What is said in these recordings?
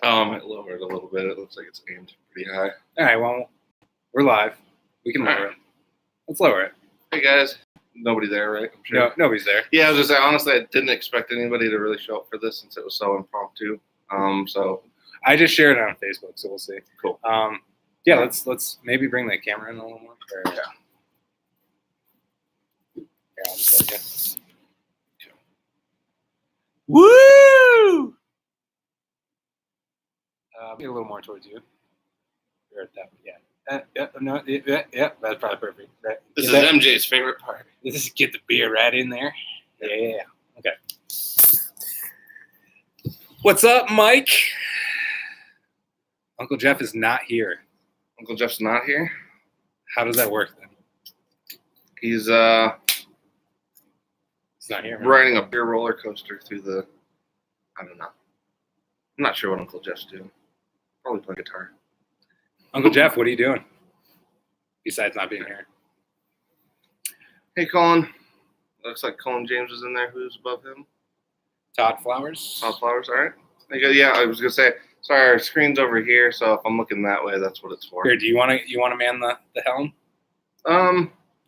Oh, I might lower it a little bit. It looks like it's aimed pretty high. All right, well, we're live. We can lower it. Let's lower it. Hey, guys. Nobody there, right? I'm sure. No, nobody's there. Yeah, I was just saying, honestly, I didn't expect anybody to really show up for this since it was so impromptu. So I just shared it on Facebook, so we'll see. Cool. Yeah, let's maybe bring the camera in a little more. Or, yeah. Yeah, I'll just let you. Woo! Get a little more towards you. You're at that. Yeah. Yeah, that's probably perfect. Right. This is MJ's favorite part. Just get the beer right in there. Yeah. Okay. What's up, Mike? Uncle Jeff is not here. Uncle Jeff's not here? How does that work then? He's not here. Man. Riding a beer roller coaster through the, I don't know. I'm not sure what Uncle Jeff's doing. Probably playing guitar. Uncle Jeff, what are you doing? Besides not being here. Hey, Colin. Looks like Colin James is in there. Who's above him? Todd Flowers. Todd Flowers, all right. Yeah, I was gonna say. Sorry, our screen's over here, so if I'm looking that way, that's what it's for. Here, do you want to man the helm?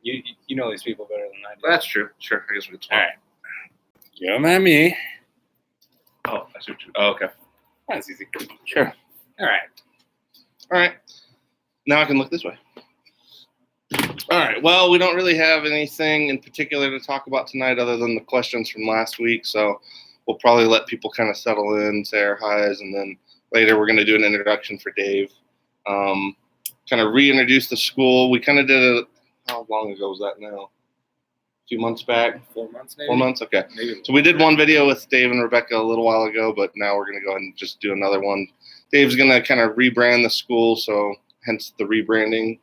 You know these people better than I do. That's true. Sure, I guess we can swap. All right. You don't mind me. Oh, I see what you. Oh, okay. That's easy. Sure. All right. Now I can look this way. All right. Well, we don't really have anything in particular to talk about tonight other than the questions from last week. So we'll probably let people kind of settle in, say our highs, and then later we're going to do an introduction for Dave. Kind of reintroduce the school. We kind of did it. How long ago was that now? A few months back? 4 months, maybe. 4 months? Okay. Maybe. So we did one video with Dave and Rebecca a little while ago, but now we're going to go ahead and just do another one. Dave's going to kind of rebrand the school, so hence the rebranding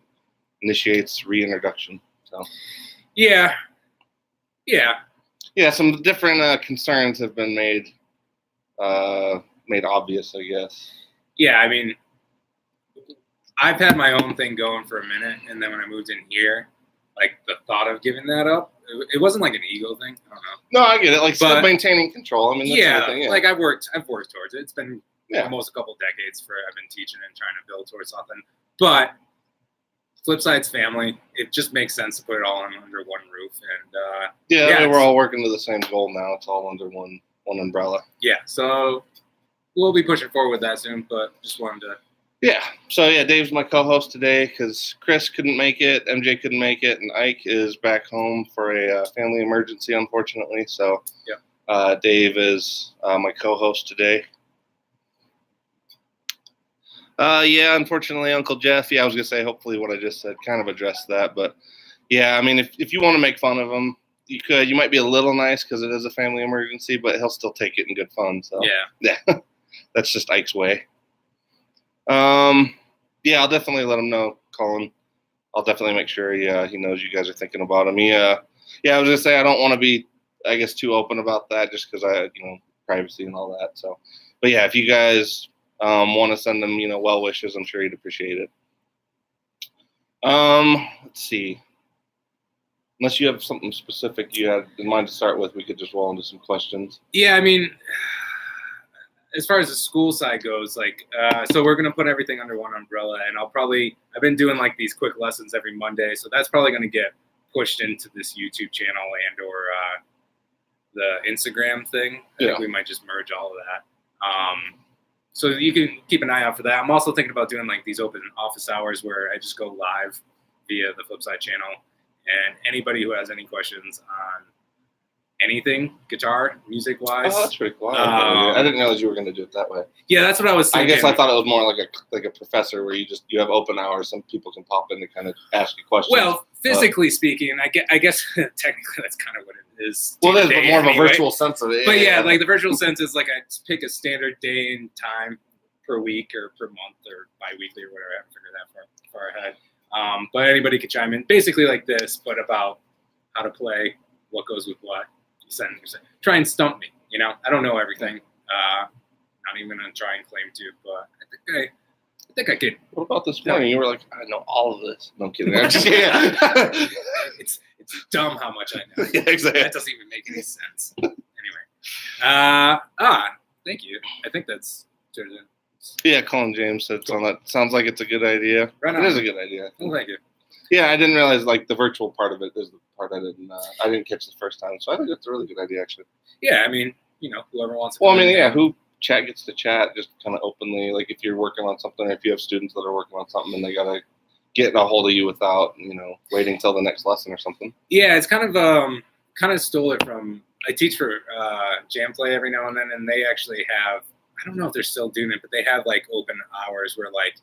initiates reintroduction. So Yeah. Some different concerns have been made obvious, I guess. Yeah, I mean, I've had my own thing going for a minute, and then when I moved in here, like the thought of giving that up, it wasn't like an ego thing. I don't know. No, I get it. Like still maintaining control. I mean, that's the thing, like I've worked towards it. It's been almost a couple decades I've been teaching and trying to build towards something. But flip side's family. It just makes sense to put it all under one roof. And we're all working to the same goal now. It's all under one umbrella. Yeah, so we'll be pushing forward with that soon. But just wanted to. Yeah. So Dave's my co-host today because Chris couldn't make it, MJ couldn't make it, and Ike is back home for a family emergency, unfortunately. So Dave is my co-host today. Unfortunately, Uncle Jeff. I was gonna say hopefully what I just said kind of addressed that, but I mean if you want to make fun of him, you could. You might be a little nice because it is a family emergency, but he'll still take it in good fun. So that's just Ike's way. I'll definitely let him know, Colin. I'll definitely make sure he knows you guys are thinking about him. I was gonna say I don't want to be, I guess, too open about that just because privacy and all that. So, but if you guys want to send him, well wishes, I'm sure he'd appreciate it. Let's see. Unless you have something specific you had in mind to start with, we could just roll into some questions. Yeah, I mean, as far as the school side goes, so we're going to put everything under one umbrella, and I've been doing like these quick lessons every Monday, so that's probably going to get pushed into this YouTube channel and or the Instagram thing. I think we might just merge all of that. So you can keep an eye out for that. I'm also thinking about doing like these open office hours where I just go live via the Flipside channel, and anybody who has any questions on anything, guitar, music-wise. Oh, that's pretty cool. I didn't realize you were going to do it that way. Yeah, that's what I was thinking. I guess I thought it was more like a professor where you have open hours. Some people can pop in to kind of ask you questions. Well, physically speaking, I guess technically that's kind of what it is. Well, it is, but more of a virtual sense of it. But like the virtual sense is like I pick a standard day and time per week or per month or bi-weekly or whatever. I haven't figured that far ahead. But anybody could chime in. Basically like this, but about how to play, what goes with what. Try and stump me. I don't know everything. Not even gonna try and claim to, but I think I could. What about this morning? You were like, I know all of this. No, I'm kidding. It's dumb how much I know. Yeah, exactly. That doesn't even make any sense. Anyway, thank you. I think that's turned in. Yeah, Colin James said on that. Sounds like it's a good idea. Right It on. is a good idea. Oh, thank you. Yeah, I didn't realize like the virtual part of it is the part I didn't catch the first time. So I think it's a really good idea actually. Yeah, I mean, whoever wants to. Well, I mean, yeah, who gets to chat just kind of openly, like if you're working on something or if you have students that are working on something and they gotta get a hold of you without, waiting till the next lesson or something. Yeah, it's kind of stole it from. I teach for jam play every now and then, and they actually have. I don't know if they're still doing it, but they have like open hours where like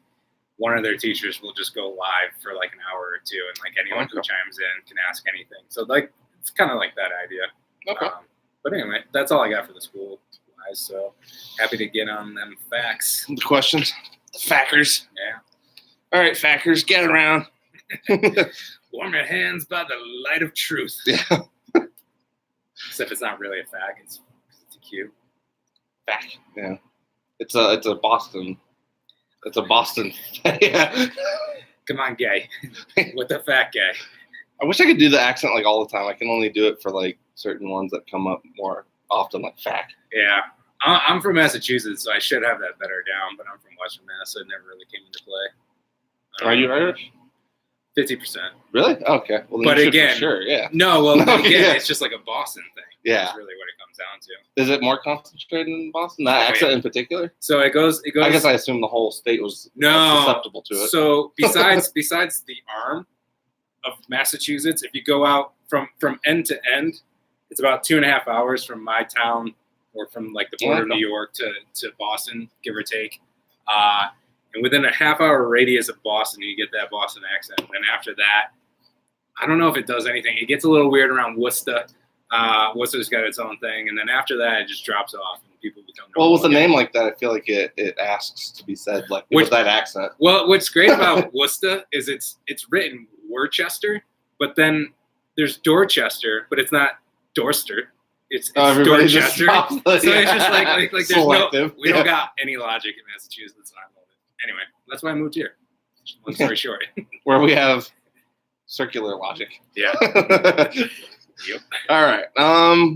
one of their teachers will just go live for like an hour or two, and like anyone who chimes in can ask anything. So like it's kind of like that idea. Okay. But anyway, that's all I got for the school wise. So happy to get on them facts. The questions, the fackers. Yeah. All right, fackers, get around. Warm your hands by the light of truth. Yeah. Except it's not really a fact. It's a cue. Fack. Yeah. It's a Boston. It's a Boston. Yeah. Come on, gay. With the fat guy. I wish I could do the accent like all the time. I can only do it for like certain ones that come up more often, like fack. Yeah. I'm from Massachusetts, so I should have that better down, but I'm from Western Mass, so it never really came into play. Are you Irish? 50%. Really? Okay. Well, then But you should again, for sure, yeah. No, well, No, again, yeah. it's just like a Boston thing. Yeah. That's really what it comes down to. Is it more concentrated in Boston? That accent in particular? So it goes. I guess I assume the whole state was susceptible to it. So besides the arm of Massachusetts, if you go out from end to end, it's about 2.5 hours from my town or from like the border of New York to Boston, give or take. And within a half-hour radius of Boston, you get that Boston accent. And then after that, I don't know if it does anything. It gets a little weird around Worcester. Worcester's got its own thing, and then after that, it just drops off, and people become normal. Well, with a name like that, I feel like it asks to be said like with that accent. Well, what's great about Worcester is it's written Worcester, but then there's Dorchester, but it's not Dorster. It's Dorchester. So it's just like there's selective. We don't got any logic in Massachusetts, and I love it. Anyway, that's why I moved here. Long story short. Where we have circular logic. Yeah. Yep. All right.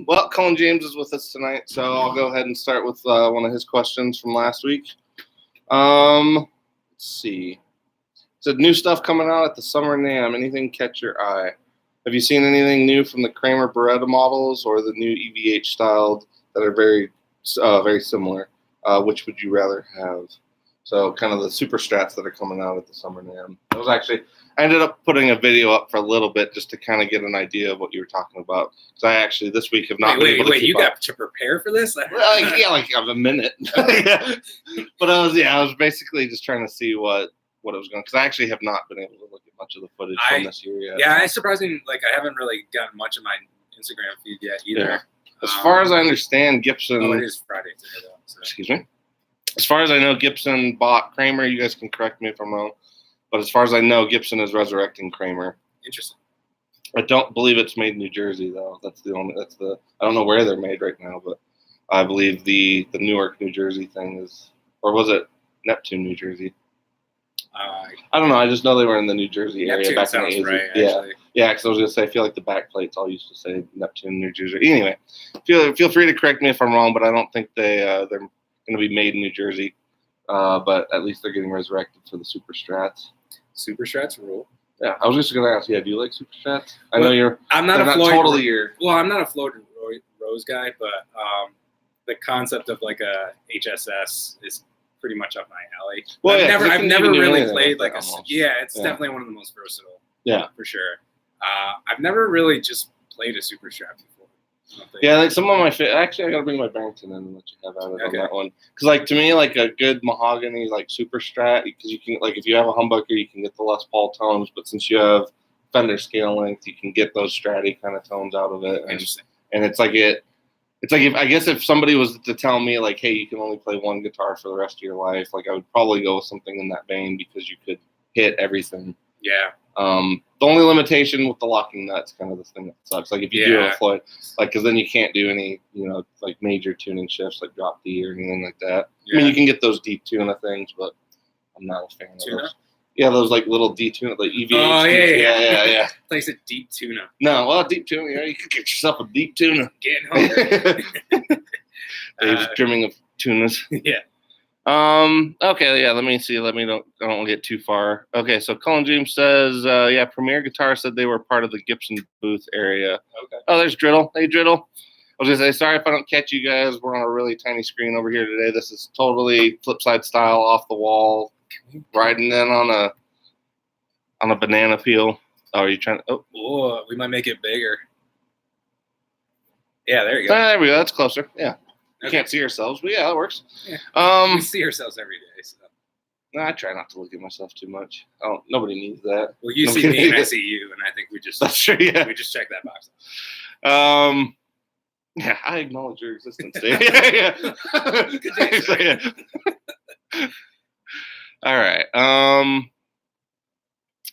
Well, Colin James is with us tonight, so I'll go ahead and start with one of his questions from last week. Let's see. Said new stuff coming out at the Summer NAMM. Anything catch your eye? Have you seen anything new from the Kramer Beretta models or the new EVH styled that are very similar? Which would you rather have? So kind of the super strats that are coming out at the Summer NAMM. I ended up putting a video up for a little bit just to kind of get an idea of what you were talking about. So I actually this week have not been able to keep you up. got to prepare for this? like a minute. Yeah. But I was basically just trying to see what it was going, because I actually have not been able to look at much of the footage from this year yet. Yeah, it's surprising. Like I haven't really gotten much of my Instagram feed yet either. Yeah. As far as I understand, Gibson. Oh, it is Friday today, though. So. Excuse me. As far as I know, Gibson bought Kramer. You guys can correct me if I'm wrong. But as far as I know, Gibson is resurrecting Kramer. Interesting. I don't believe it's made in New Jersey though. I don't know where they're made right now, but I believe the Newark, New Jersey thing is, or was it Neptune, New Jersey? I don't know. I just know they were in the New Jersey area back in the 80s. Right, yeah, because I was gonna say I feel like the back plates all used to say Neptune, New Jersey. Anyway, feel free to correct me if I'm wrong, but I don't think they're going to be made in New Jersey. But at least they're getting resurrected for the Super Strats. Super Strats rule. Yeah, I was just going to ask. Yeah, do you like Super Strats? I know you're. I'm not a Floyd. Totally your. Well, I'm not a Floyd Rose guy, but the concept of like a HSS is pretty much up my alley. Well, I've never really played like a. Almost. Yeah, it's definitely one of the most versatile. Yeah, for sure. I've never really just played a Super Strat before. Yeah, like some of my actually, I gotta bring my Barrington in and let you have at it on that one. Because like to me, like a good mahogany like Super Strat, because you can like if you have a humbucker, you can get the Les Paul tones, but since you have Fender scale length, you can get those Stratty kind of tones out of it. Interesting. And it's like if somebody was to tell me like, hey, you can only play one guitar for the rest of your life, like I would probably go with something in that vein because you could hit everything. Yeah. The only limitation with the locking nut's kind of the thing that sucks. Like if you do a Floyd, like because then you can't do any, like major tuning shifts like drop D or anything like that. Yeah. I mean, you can get those deep tuna things, but I'm not a fan of those. Yeah, those like little D tuna, like EVH. Oh yeah. Place it deep tuna. No, well, deep tuna. You can get yourself a deep tuna. Getting hungry. Dave's dreaming of tunas. Yeah. Okay, yeah, let me see. I don't get too far. Okay, so Colin James says, yeah, Premier Guitar said they were part of the Gibson booth area. Okay. Oh, there's Driddle. Hey, Driddle. I was gonna say, sorry if I don't catch you guys. We're on a really tiny screen over here today. This is totally flipside style, off the wall, riding in on a banana peel. Oh, are you trying to? Oh, we might make it bigger. Yeah, there you go. There we go. That's closer. Yeah. We Okay. can't see ourselves, but yeah, that works. Yeah. We see ourselves every day. So. I try not to look at myself too much. Oh, nobody needs that. Well, you see me and I see you, and I think we just that's true. Yeah, we just check that box. Yeah, I acknowledge your existence. Yeah. Good day, sir. Yeah. All right.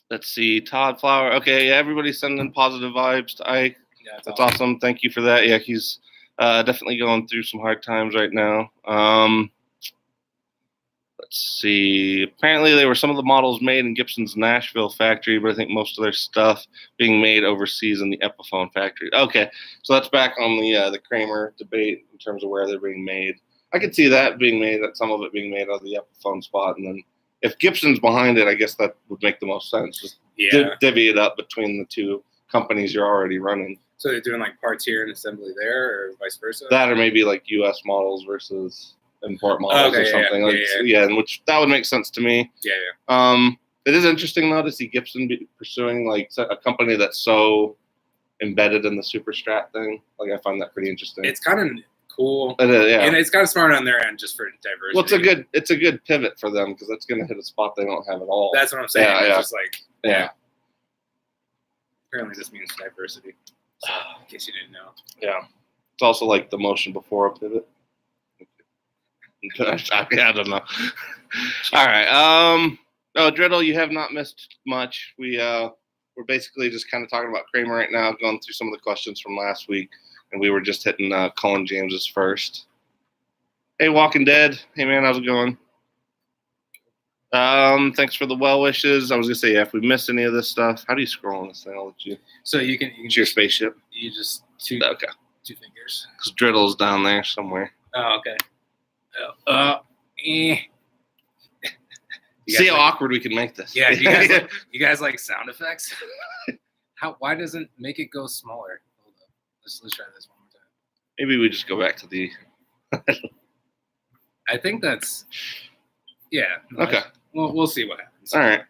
Let's see. Todd Flower. Okay, yeah, everybody's sending positive vibes to Ike. Yeah, that's awesome. Thank you for that. Yeah, he's definitely going through some hard times right now. Let's see. Apparently, there were some of the models made in Gibson's Nashville factory, but I think most of their stuff being made overseas in the Epiphone factory. Okay, so that's back on the Kramer debate in terms of where they're being made. I could see that being made, that some of it being made on the Epiphone spot, and then if Gibson's behind it, I guess that would make the most sense. Just divvy it up between the two companies you're already running. So they're doing like parts here and assembly there, or vice versa. That, or maybe like U.S. models versus import models or something. And which that would make sense to me. Yeah. It is interesting though to see Gibson be pursuing like a company that's so embedded in the super strat thing. Like I find that pretty interesting. It's kind of cool. It is, yeah. And it's kind of smart on their end just for diversity. Well, it's a good pivot for them because that's going to hit a spot they don't have at all. That's what I'm saying. Yeah, it's just like Apparently, this means diversity. So, in case you didn't know. Yeah. It's also like the motion before a pivot. I don't know. All right. Driddle, you have not missed much. We're basically just kind of talking about Kramer right now, going through some of the questions from last week, and we were just hitting Colin James's first. Hey, Walking Dead. Hey, man, how's it going? Thanks for the well wishes. I was gonna say, yeah, if we missed any of this stuff, how do you scroll on this thing? I'll let you. So you can it's your spaceship. You just two fingers. Because Driddle's down there somewhere. Oh, okay. See how awkward we can make this. Yeah, you guys like sound effects? Why doesn't make it go smaller? Hold up. Let's try this one more time. Maybe we just go back to the I think that's okay. We'll see what happens. All right.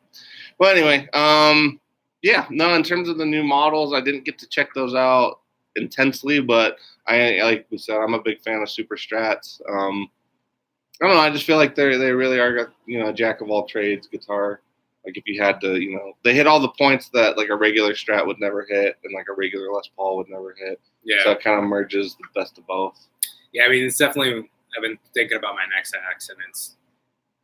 Well, anyway, in terms of the new models, I didn't get to check those out intensely, but like we said, I'm a big fan of Super Strats. I don't know. I just feel like they really are, a jack of all trades guitar. Like if you had to, they hit all the points that like a regular Strat would never hit, and like a regular Les Paul would never hit. Yeah. So it kind of merges the best of both. Yeah, I mean, it's definitely. I've been thinking about my next axe, and it's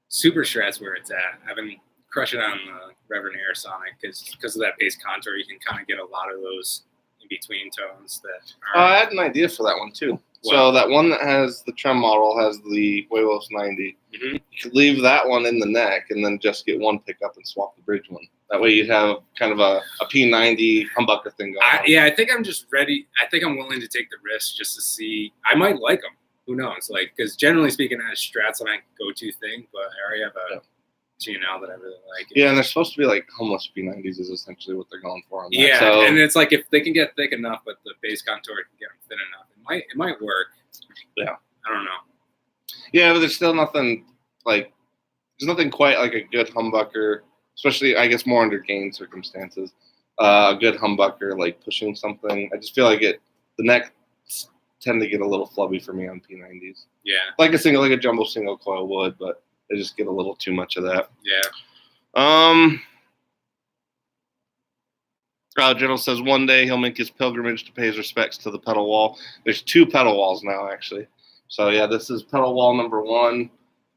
Super Strat's where it's at. I've been crushing on the Reverb Air Sonic because of that bass contour. You can kind of get a lot of those in between tones that. I had an idea for that one too. So that one that has the trem model has the Huevos 90. Mm-hmm. You could leave that one in the neck and then just get one pickup and swap the bridge one. That way you'd have kind of a P90 humbucker thing going on. Yeah, I think I'm just ready. I think I'm willing to take the risk just to see. I might like them. Who knows? Like, because generally speaking, Strat's my go-to thing, but I already have a G&L that I really like. Yeah, and they're supposed to be like homeless P90s is essentially what they're going for on that. Yeah, so, and it's like if they can get thick enough, but the bass contour can get them thin enough, it might work. Yeah. I don't know. Yeah, but there's still nothing like there's nothing quite like a good humbucker, especially I guess more under gain circumstances. A good humbucker like pushing something. I just feel like the neck tend to get a little flubby for me on P90s. Yeah. Like a jumbo single coil would, but they just get a little too much of that. Yeah. General says one day he'll make his pilgrimage to pay his respects to the pedal wall. There's 2 pedal walls now, actually. So, yeah, this is pedal wall number 1.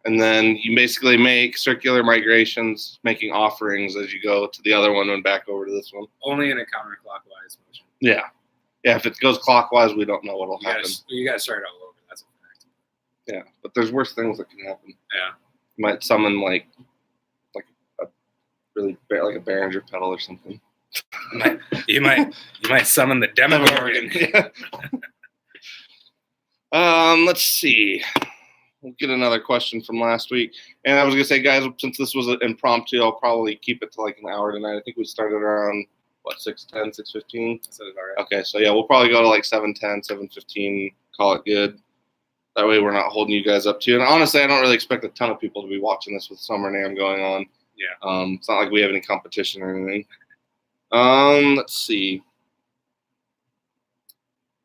And then you basically make circular migrations, making offerings as you go to the other one and back over to this one. Only in a counterclockwise motion. Yeah. Yeah, if it goes clockwise, we don't know what will happen. You got to start all over. That's a fact. Yeah, but there's worse things that can happen. Yeah. You might summon, like a really like a Behringer pedal or something. You might summon the Demogorgon. Yeah. Let's see. we'll get another question from last week. And I was gonna say, guys, since this was an impromptu, I'll probably keep it to like an hour tonight. I think we started around 6:10, 6:15. Okay, so yeah, we'll probably go to like 7:10, 7:15. Call it good. That way, we're not holding you guys up too. And honestly, I don't really expect a ton of people to be watching this with Summer NAMM going on. Yeah. It's not like we have any competition or anything. Let's see.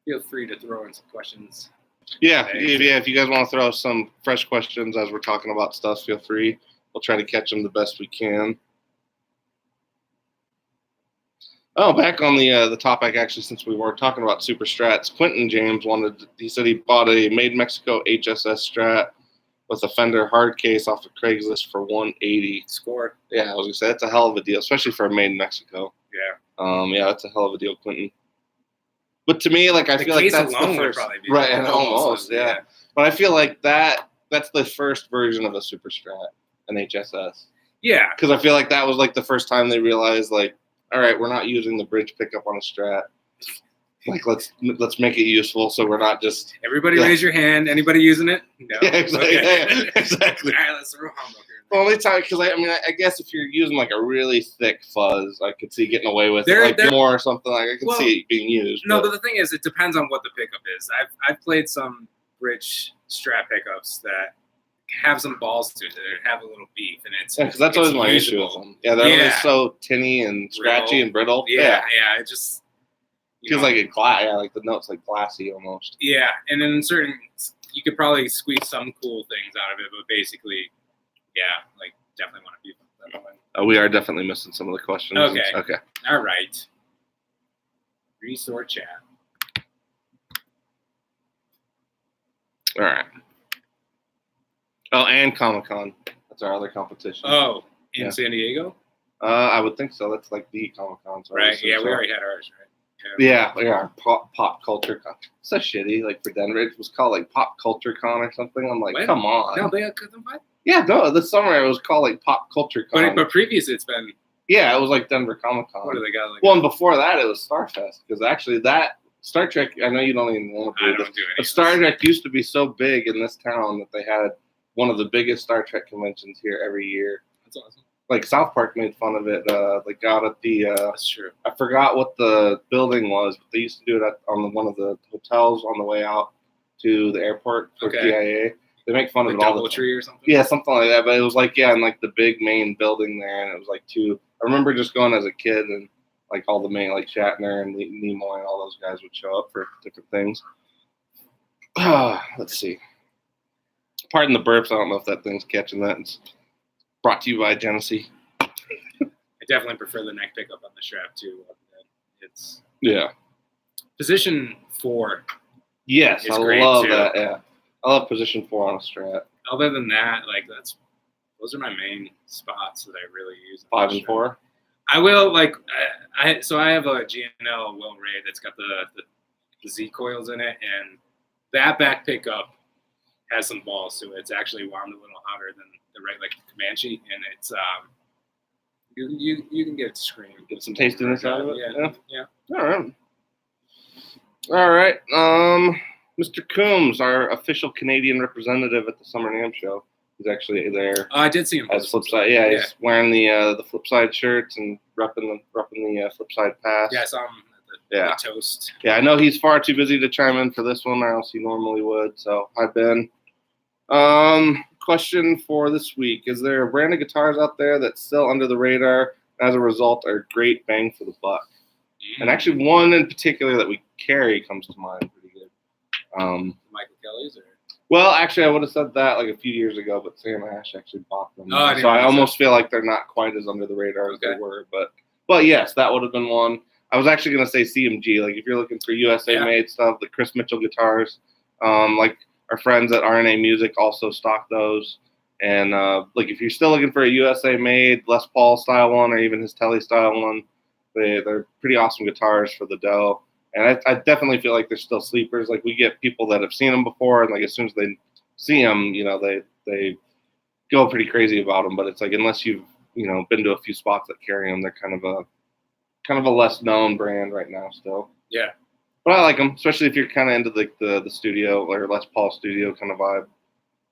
Feel free to throw in some questions. Yeah, if you guys want to throw some fresh questions as we're talking about stuff, feel free. We'll try to catch them the best we can. Oh, back on the topic, actually, since we were talking about Super Strats, Quentin James he said he bought a Made in Mexico HSS Strat with a Fender hard case off of Craigslist for $180. Score. Yeah, I was gonna say that's a hell of a deal, especially for a Made in Mexico. Yeah. Yeah, that's a hell of a deal, Quentin. But to me, like I feel like that's the first, right? And almost, yeah. But I feel like that's the first version of a Super Strat, an HSS. Yeah. Because I feel like that was like the first time they realized, like, all right, we're not using the bridge pickup on a Strat. Like, let's make it useful, so we're not just. Everybody raise your hand. Anybody using it? No. Yeah, exactly. Okay. Yeah, exactly. All right, let's throw humbucker. The only time, because I guess if you're using like a really thick fuzz, I could see getting away with it, like more or something. Like I could see it being used. No, but the thing is, it depends on what the pickup is. I've played some bridge Strat pickups that have some balls to it, that have a little beef, and it's because that's always my issue with them. Yeah, they're always so tinny and scratchy and brittle. Yeah, it just feels like a glass. Yeah, like the notes like glassy almost. Yeah, and then you could probably squeeze some cool things out of it, but basically. Yeah, like definitely want to beef that one. We are definitely missing some of the questions. Okay. All right. Resort chat. All right. Oh, and Comic-Con. That's our other competition. Oh, in San Diego? I would think so. That's like the Comic-Con. So right. Yeah, we already had ours, right? Yeah, pop culture con. So shitty. Like for Denver, it was called like Pop Culture Con or something. I'm like, come on. No, they had them. Yeah, no. This summer it was called like Pop Culture Con. But previously it's been. Yeah, it was like Denver Comic Con. What do they got? Like and before that it was Starfest, because actually that Star Trek. I know you don't even want to do this, but Star Trek used to be so big in this town that they had one of the biggest Star Trek conventions here every year. That's awesome. Like South Park made fun of it. Like out at the. That's true. I forgot what the building was, but they used to do it on one of the hotels on the way out to the airport for DIA. They make fun of it all the time. Or something? Yeah, something like that. But it was like in like the big main building there, and it was like I remember just going as a kid, and like all the main like Shatner and Nimoy and all those guys would show up for different things. Let's see. Pardon the burps. I don't know if that thing's catching that. It's brought to you by Genesee. I definitely prefer the neck pickup on the strap too. It's position 4. Yes, I love that. Yeah, I love position 4 on a Strat. Other than that, like those are my main spots that I really use. 5 and 4. I will I have a GNL Will Ray that's got the Z coils in it, and that back pickup has some balls to it. It's actually wound a little hotter than the Comanche, and it's you can get it scream. Get some tastiness out of it. Yeah. All right. Mr. Coombs, our official Canadian representative at the Summer NAMM show, he's actually there. I did see him. As Flipside, he's wearing the Flipside shirts and repping the Flipside pass. Yeah, I saw him at the toast. Yeah, I know he's far too busy to chime in for this one, or else he normally would. So hi, Ben. Question for this week: is there a brand of guitars out there that's still under the radar? As a result, are great bang for the buck? And actually, one in particular that we carry comes to mind pretty good. Michael Kelly's, or? Well, actually, I would have said that like a few years ago, but Sam Ash actually bought them. Oh, so I almost feel like they're not quite as under the radar as they were. But yes, that would have been one. I was actually going to say CMG. Like if you're looking for USA made stuff, the Chris Mitchell guitars, like our friends at RNA Music also stock those. And like if you're still looking for a USA made Les Paul style one, or even his Telly style one, they're pretty awesome guitars for the dough. And I definitely feel like they're still sleepers. Like we get people that have seen them before, and like as soon as they see them, they go pretty crazy about them. But it's like unless you've been to a few spots that carry them, they're kind of a less known brand right now still. Yeah. But I like them, especially if you're kind of into the studio or Les Paul studio kind of vibe.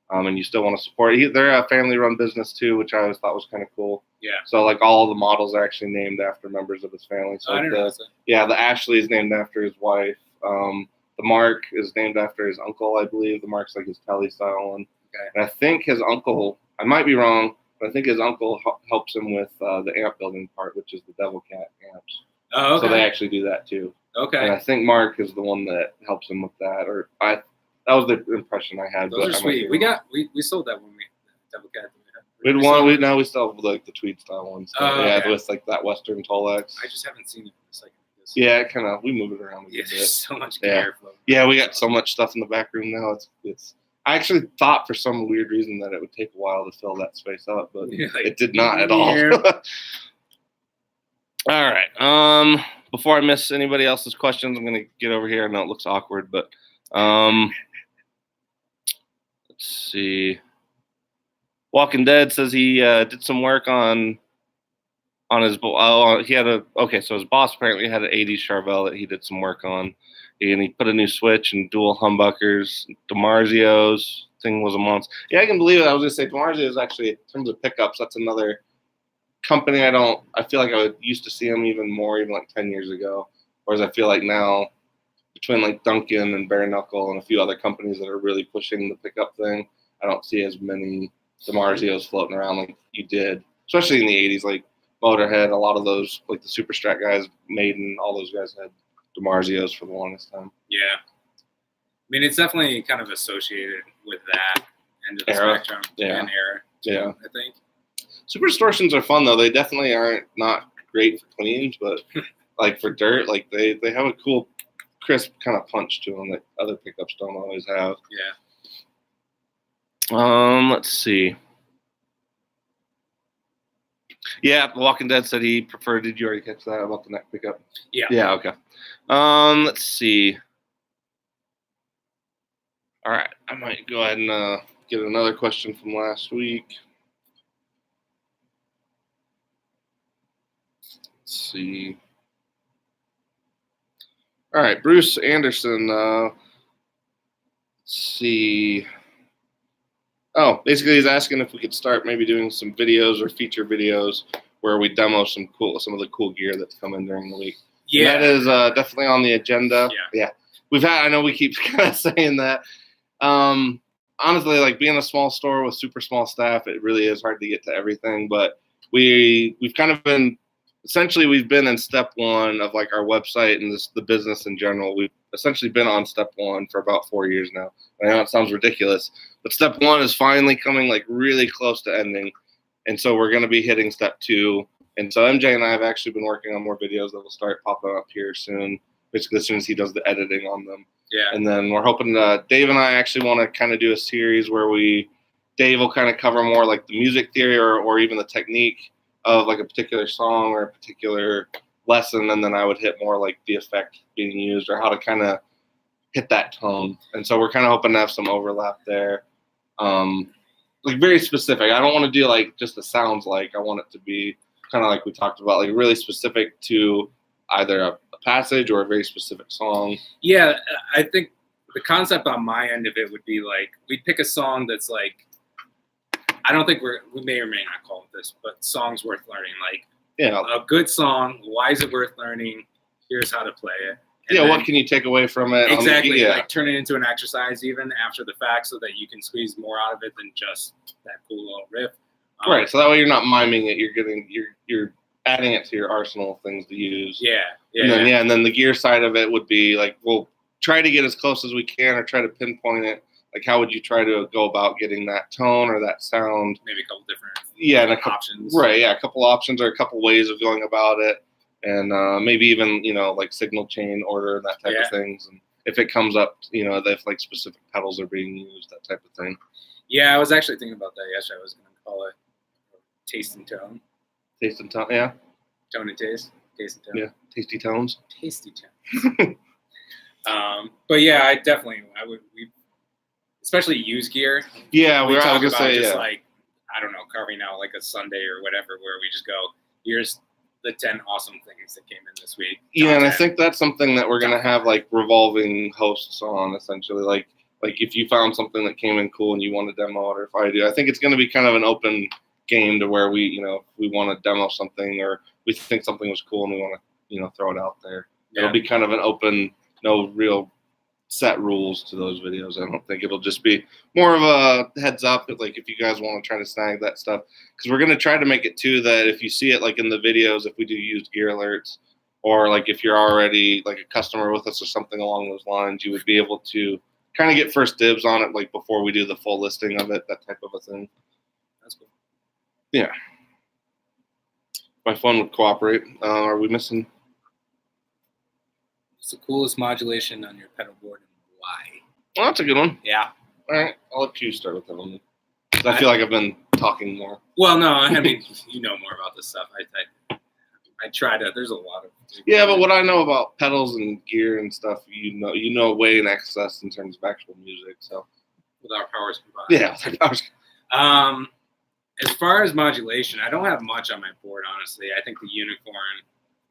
and you still want to support. They're a family-run business too, which I always thought was kind of cool. Yeah. So like all the models are actually named after members of his family. So I didn't know that. the Ashley is named after his wife. The Mark is named after his uncle, I believe. The Mark's like his Telly style one. Okay. And I think his uncle, I might be wrong, but I think his uncle helps him with the amp building part, which is the Devil Cat amps. Oh, okay. So they actually do that too. Okay. And I think Mark is the one that helps him with that, that was the impression I had. Those are sweet. We sold that when we Devil Cat. We had one. We still have like the tweed style ones. Okay. With like that Western Tolex. I just haven't seen it for a second. Yeah, we move it around a Yeah, bit. there's so much gear. Yeah, we got so much stuff in the back room now. It's. I actually thought for some weird reason that it would take a while to fill that space up, but it did not at all. All right. Before I miss anybody else's questions, I'm gonna get over here. I know it looks awkward, but let's see. Walking Dead says he did some work on his. So his boss apparently had an 80s Charvel that he did some work on, and he put a new switch and dual humbuckers. DiMarzio's thing was a monster. Yeah, I can believe it. I was gonna say DiMarzio is actually, in terms of pickups, that's another company I feel like I used to see them even more, even like 10 years ago. Whereas I feel like now, between like Duncan and Bare Knuckle and a few other companies that are really pushing the pickup thing, I don't see as many DiMarzios floating around like you did, especially in the 80s. Like Motorhead, a lot of those, like the Super Strat guys, Maiden, all those guys had DiMarzios for the longest time. Yeah. I mean, it's definitely kind of associated with that end of the spectrum and era, too, I think. Super distortions are fun, though. They definitely aren't not great for cleans, but like for dirt, like they have a cool, crisp kind of punch to them that other pickups don't always have. Yeah. Let's see. Yeah, Walking Dead said he preferred. Did you already catch that about the neck pickup? Yeah. Yeah. Okay. Let's see. All right, I might go ahead and get another question from last week. Let's see. All right, Bruce Anderson. Let's see. Oh, basically he's asking if we could start maybe doing some videos or feature videos where we demo some of the cool gear that's coming during the week. Yeah. And that is definitely on the agenda. Yeah. I know we keep kind of saying that. Honestly, like being a small store with super small staff, it really is hard to get to everything. But we've kind of been, essentially we've been in step one of like our website and the business in general. We've essentially been on step one for about 4 years now. I know it sounds ridiculous, but step one is finally coming like really close to ending. And so we're going to be hitting step two. And so MJ and I have actually been working on more videos that will start popping up here soon, basically as soon as he does the editing on them. Yeah. And then we're hoping Dave and I actually want to kind of do a series where Dave will kind of cover more like the music theory or even the technique of like a particular song or a particular lesson. And then I would hit more like the effect being used or how to kind of hit that tone. And so we're kind of hoping to have some overlap there. Like very specific. I don't want to do like just the sounds like. I want it to be kind of like we talked about, like really specific to either a passage or a very specific song. Yeah, I think the concept on my end of it would be like we'd pick a song that's like, I don't think we may or may not call it this, but songs worth learning. Like a good song, why is it worth learning? Here's how to play it. And then, what can you take away from it? Exactly, like turn it into an exercise even after the fact so that you can squeeze more out of it than just that cool little riff. Right, so that way you're not miming it, you're adding it to your arsenal of things to use. And then the gear side of it would be like, we'll try to get as close as we can or try to pinpoint it. Like, how would you try to go about getting that tone or that sound? Maybe a couple different options. Right, a couple options or a couple ways of going about it. And maybe even, like signal chain order and that type of things. And if it comes up, if like specific pedals are being used, that type of thing. Yeah, I was actually thinking about that yesterday. I was going to call it taste and tone. Taste and tone, yeah. Tone and taste. Taste and tone. Yeah, tasty tones. Tasty tones. But yeah, we especially used gear. Yeah, we talk about just like, I don't know, carving out like a Sunday or whatever, where we just go, here's the 10 awesome things that came in this week. Yeah, and I think that's something that we're going to have like revolving hosts on, essentially. Like like if you found something that came in cool and you want to demo it, or if I do, I think it's going to be kind of an open game to where we, if we want to demo something or we think something was cool and we want to, throw it out there. Yeah. It'll be kind of an open, no real set rules to those videos. I don't think it'll just be more of a heads up, like if you guys want to try to snag that stuff, because we're going to try to make it too that if you see it like in the videos, if we do use gear alerts, or like if you're already like a customer with us or something along those lines, you would be able to kind of get first dibs on it, like before we do the full listing of it, that type of a thing. That's cool. Yeah. My phone would cooperate. Are we missing? What's the coolest modulation on your pedal board and why? Oh, that's a good one. Yeah. All right. I'll let you start with that one. I feel like I've been talking more. Well, no, I mean, you know more about this stuff. I try to. There's a lot of. Yeah, but what I know about pedals and gear and stuff, you know way in excess in terms of actual music. So. With our powers combined. Yeah, with our powers. As far as modulation, I don't have much on my board, honestly. I think the Unicorn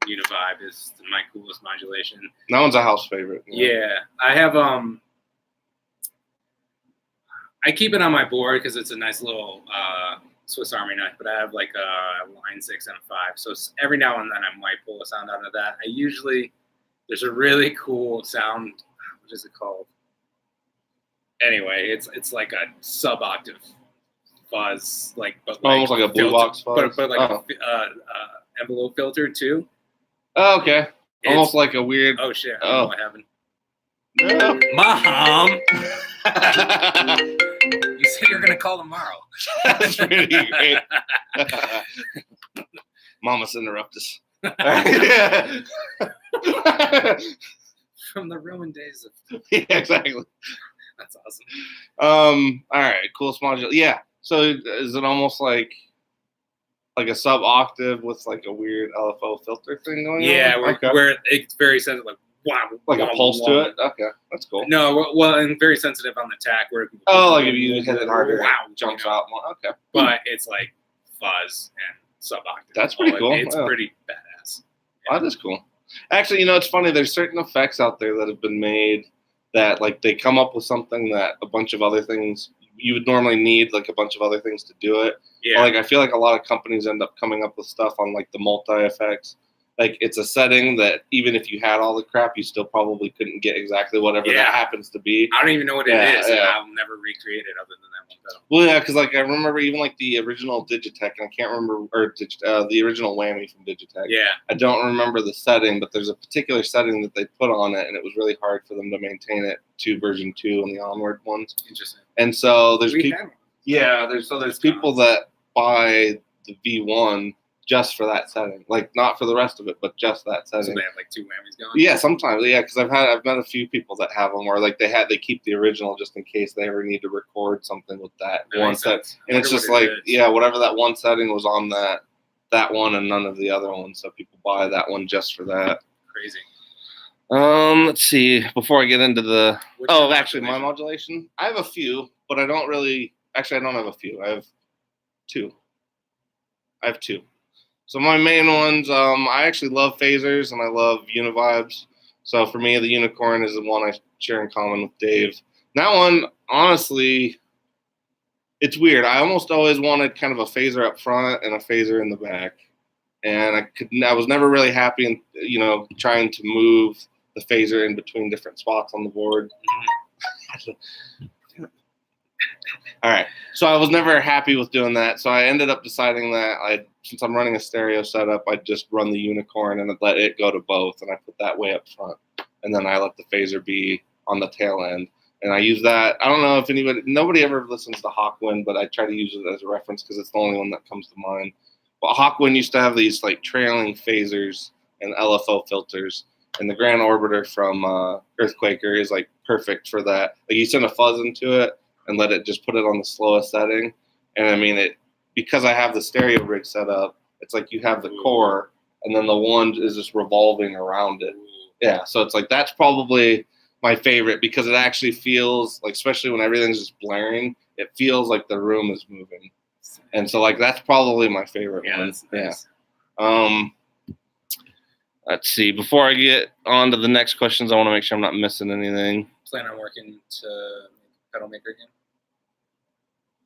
Univibe is my coolest modulation. That one's a house favorite. Yeah, I have. I keep it on my board because it's a nice little Swiss Army knife, but I have like a line 6 and a 5. So every now and then I might pull a sound out of that. There's a really cool sound. What is it called? Anyway, it's like a sub-octave fuzz, but almost like a blue box fuzz, but like a envelope filter too. Oh, okay. Almost like a weird. Oh shit! I don't know what happened. No. Mom, you said you're gonna call tomorrow. That's pretty great. Mama's interrupt us. From the ruined days of. Yeah, exactly. That's awesome. All right. Coolest module. Yeah. So is it almost like a sub octave with like a weird LFO filter thing going on? Yeah, where it's very sensitive, like wow, like a pulse to it. Okay, that's cool. No, well, and very sensitive on the tack where. Like if you hit it harder, it jumps out more. Okay, but it's like fuzz and sub octave. That's pretty cool. It's pretty badass. Yeah. That is cool. Actually, it's funny. There's certain effects out there that have been made that like they come up with something that a bunch of other things you would normally need like a bunch of other things to do it. Yeah. Like I feel like a lot of companies end up coming up with stuff on like the multi effects. Like it's a setting that even if you had all the crap, you still probably couldn't get exactly whatever that happens to be. I don't even know what it is. Yeah. I'll never recreate it other than that one pedal. Well, yeah, because like I remember even like the original Digitech, and I can't remember, or the original Whammy from Digitech. Yeah. I don't remember the setting, but there's a particular setting that they put on it, and it was really hard for them to maintain it to version 2 and the onward ones. Interesting. And so there's people. Yeah, there's people that buy the V1 just for that setting, like not for the rest of it, but just that setting. So they have like 2 whammies going. Yeah, sometimes, yeah, because I've met a few people that have them, or like they keep the original just in case they ever need to record something with that one set, and it's just like whatever that one setting was on that one, and none of the other ones, so people buy that one just for that. Crazy. Let's see. Before I get into the my modulation, I have a few, but I don't really. Actually, I don't have a few. I have two. So my main ones, I actually love phasers and I love univibes. So for me, the Unicorn is the one I share in common with Dave. That one, honestly, it's weird. I almost always wanted kind of a phaser up front and a phaser in the back, and I was never really happy in trying to move the phaser in between different spots on the board. All right. So I was never happy with doing that. So I ended up deciding that since I'm running a stereo setup, I'd just run the Unicorn and let it go to both. And I put that way up front. And then I let the phaser be on the tail end. And I use that. I don't know if nobody ever listens to Hawkwind, but I try to use it as a reference because it's the only one that comes to mind. But Hawkwind used to have these like trailing phasers and LFO filters. And the Grand Orbiter from Earthquaker is like perfect for that. Like you send a fuzz into it and let it just put it on the slowest setting. And I mean, because I have the stereo rig set up, it's like you have the core and then the one is just revolving around it. Yeah, so it's like that's probably my favorite because it actually feels like, especially when everything's just blaring, it feels like the room is moving. And so like that's probably my favorite one. That's nice. Yeah. Let's see. Before I get on to the next questions, I want to make sure I'm not missing anything. plan on working to pedal maker again?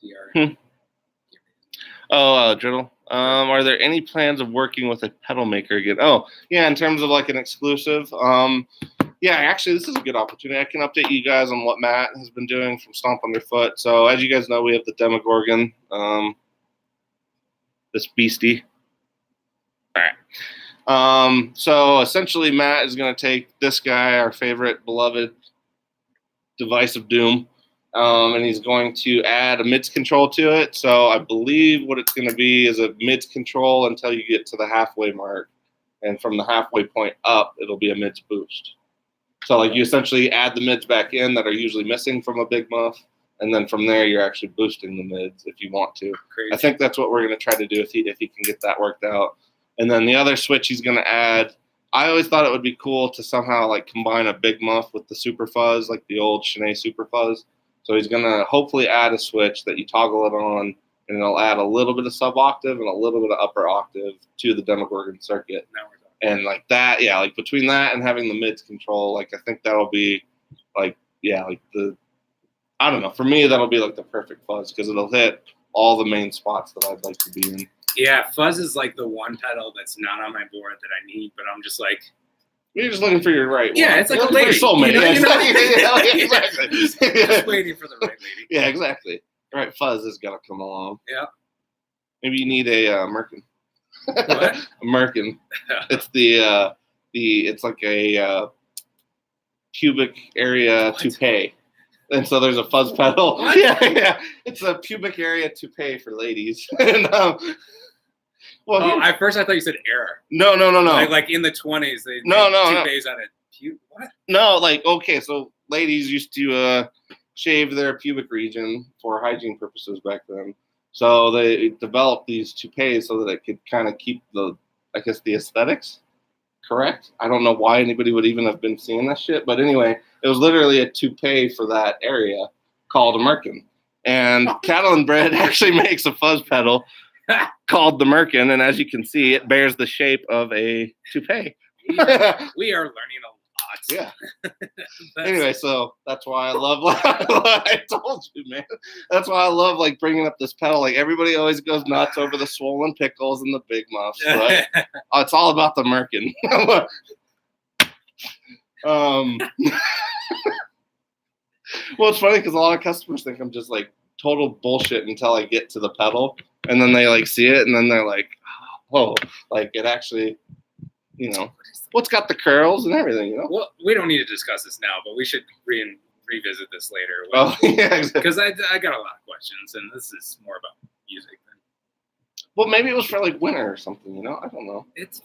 DR. Oh, Dribble. Are there any plans of working with a pedal maker again? Oh, yeah, in terms of like an exclusive. Yeah, actually, this is a good opportunity. I can update you guys on what Matt has been doing from Stomp Underfoot. So, as you guys know, we have the Demogorgon, this beastie. All right. So, essentially, Matt is going to take this guy, our favorite, beloved device of doom, and he's going to add a mids control to it. So, I believe what it's going to be is a mids control until you get to the halfway mark. And from the halfway point up, it'll be a mids boost. So, like, you essentially add the mids back in that are usually missing from a big muff, and then from there, you're actually boosting the mids if you want to. Crazy. I think that's what we're going to try to do if he can get that worked out. And then the other switch he's going to add, I always thought it would be cool to somehow, like, combine a big muff with the super fuzz, like the old Shanae super fuzz. So he's going to hopefully add a switch that you toggle it on, and it'll add a little bit of sub-octave and a little bit of upper octave to the Demogorgon circuit. And like that, yeah, like between that and having the mids control, like I think that'll be like, yeah, like I don't know. For me, that'll be like the perfect fuzz because it'll hit all the main spots that I'd like to be in. Yeah, fuzz is like the one pedal that's not on my board that I need, but I'm just like, you're just looking for your right one. Yeah, it's like a lady. Soulmate. Exactly. Just waiting for the right lady. Yeah, exactly. The right fuzz is gonna come along. Yeah. Maybe you need a Merkin. What? A Merkin. It's it's like a pubic area toupee. And so there's a fuzz pedal. What? Yeah. It's a pubic area toupee for ladies. And, at first I thought you said error. No. Like in the 20s, they toupees on it. What? No, like, okay, so ladies used to shave their pubic region for hygiene purposes back then. So they developed these toupees so that it could kind of keep the aesthetics correct. I don't know why anybody would even have been seeing that shit. But anyway, it was literally a toupee for that area called a Merkin. And Cattle and Bread actually makes a fuzz pedal called the Merkin. And as you can see, it bears the shape of a toupee. We are learning a lot. Yeah. Anyway, so that's why I love, I told you, man. That's why I love, like, bringing up this pedal. Like, everybody always goes nuts over the swollen pickles and the big muffs. But it's all about the Merkin. Well, it's funny because a lot of customers think I'm just, like, total bullshit until I get to the pedal. And then they, like, see it, and then they're like, oh, like, it actually, you know. Well, it's got the curls and everything, you know? Well, we don't need to discuss this now, but we should revisit this later. Oh, yeah, exactly. Because I got a lot of questions, and this is more about music than... Well, maybe it was for, like, winter or something, you know? I don't know. It's...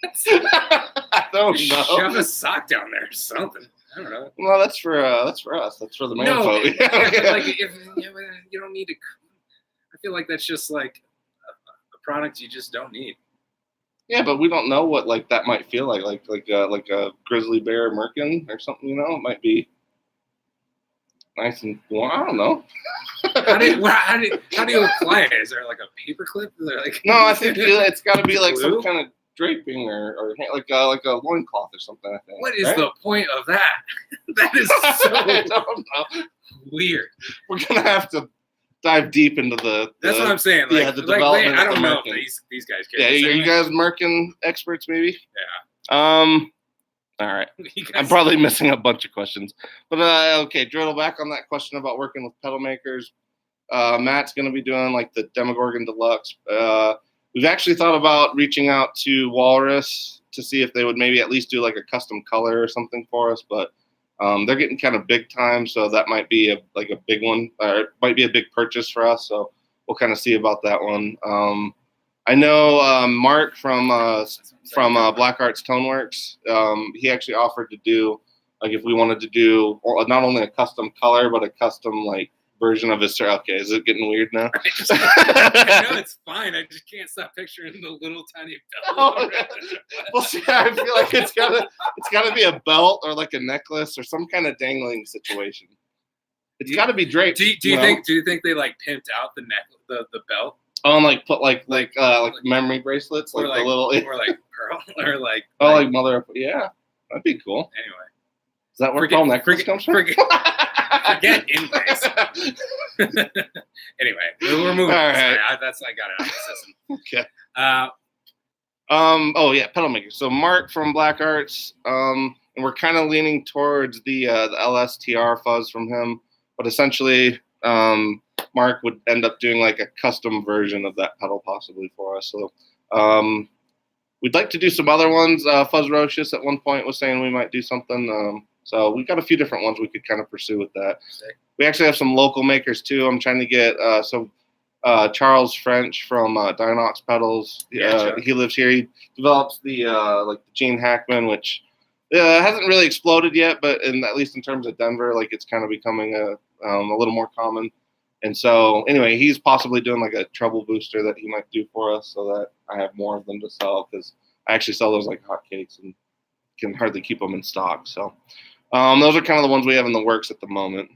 I don't know. Shove a sock down there or something. I don't know. Well, that's for us. That's for the man folk. Like, if you don't need to... I feel like that's just, like, a product you just don't need. Yeah, but we don't know what like that might feel like a grizzly bear Merkin or something. You know, it might be nice and warm. I don't know. How do you apply it? Is there like a paper clip? Like no, I think it's got to be like some kind of draping or like a loincloth or something. I think. What is the point of that? That is so I don't know. Weird. We're gonna have to dive deep into the that's what I'm saying. Like, the development. I don't know if these guys care. Yeah, are you guys Merkin experts, maybe? Yeah. All right. I'm probably missing a bunch of questions, but okay. Dribble, back on that question about working with pedal makers. Matt's going to be doing like the Demogorgon Deluxe. We've actually thought about reaching out to Walrus to see if they would maybe at least do like a custom color or something for us, but. They're getting kind of big time, so that might be a big one, or it might be a big purchase for us. So we'll kind of see about that one. I know Mark from Black Arts Toneworks. He actually offered to do like if we wanted to do not only a custom color but a custom like version of his. Okay, is it getting weird now? I know it's fine. I just can't stop picturing the little tiny belt. Well, see, I feel like it's gotta be a belt or like a necklace or some kind of dangling situation. It's got to be draped. Do you think they like pimped out the the belt? Oh, and like put like memory bracelets, like the little or like pearl or like like mother. Yeah, that'd be cool. Anyway. Is that where pearl necklace comes from? Forget in bass. Anyway, we're moving. All on. right. I got it out of the system. Okay. Uh, Oh yeah, pedal maker. So Mark from Black Arts. And we're kind of leaning towards the LSTR fuzz from him, but essentially, Mark would end up doing like a custom version of that pedal possibly for us. So we'd like to do some other ones. Fuzz Rocious at one point was saying we might do something. So we've got a few different ones we could kind of pursue with that. We actually have some local makers too. I'm trying to get Charles French from Dinox Pedals. He lives here. He develops the like the Gene Hackman, which hasn't really exploded yet, but at least in terms of Denver, like it's kind of becoming a little more common. And so anyway, he's possibly doing like a treble booster that he might do for us, so that I have more of them to sell, because I actually sell those like hotcakes and can hardly keep them in stock. So those are kind of the ones we have in the works at the moment.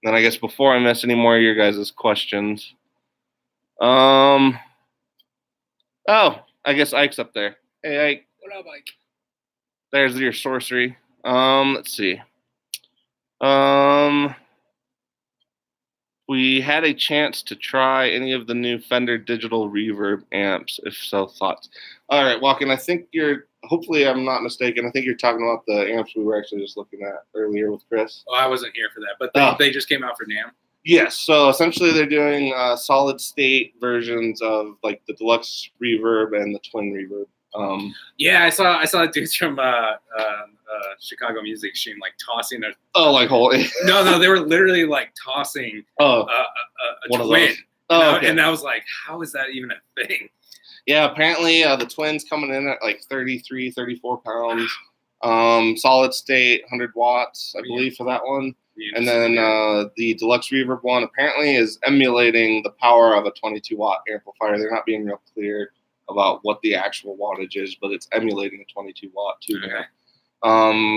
Then I guess before I miss any more of your guys' questions, oh, I guess Ike's up there. Hey, Ike. what up, Mike? There's your sorcery. Let's see. We had a chance to try any of the new Fender digital reverb amps. If so, thoughts. All right, Walken, I think hopefully I'm not mistaken, I think you're talking about the amps we were actually just looking at earlier with Chris. Oh, I wasn't here for that, but they just came out for NAMM. Yes, so essentially they're doing solid state versions of like the deluxe reverb and the twin reverb. Yeah, I saw dudes from Chicago Music Machine like tossing their like holy. No, they were literally like tossing a one of twin. those. Okay. And I was like, how is that even a thing? Yeah, apparently the twin's coming in at like 33, 34 pounds. Solid state, 100 watts, I believe, for that one. And then the deluxe reverb one apparently is emulating the power of a 22-watt amplifier. They're not being real clear about what the actual wattage is, but it's emulating a 22-watt too. Okay.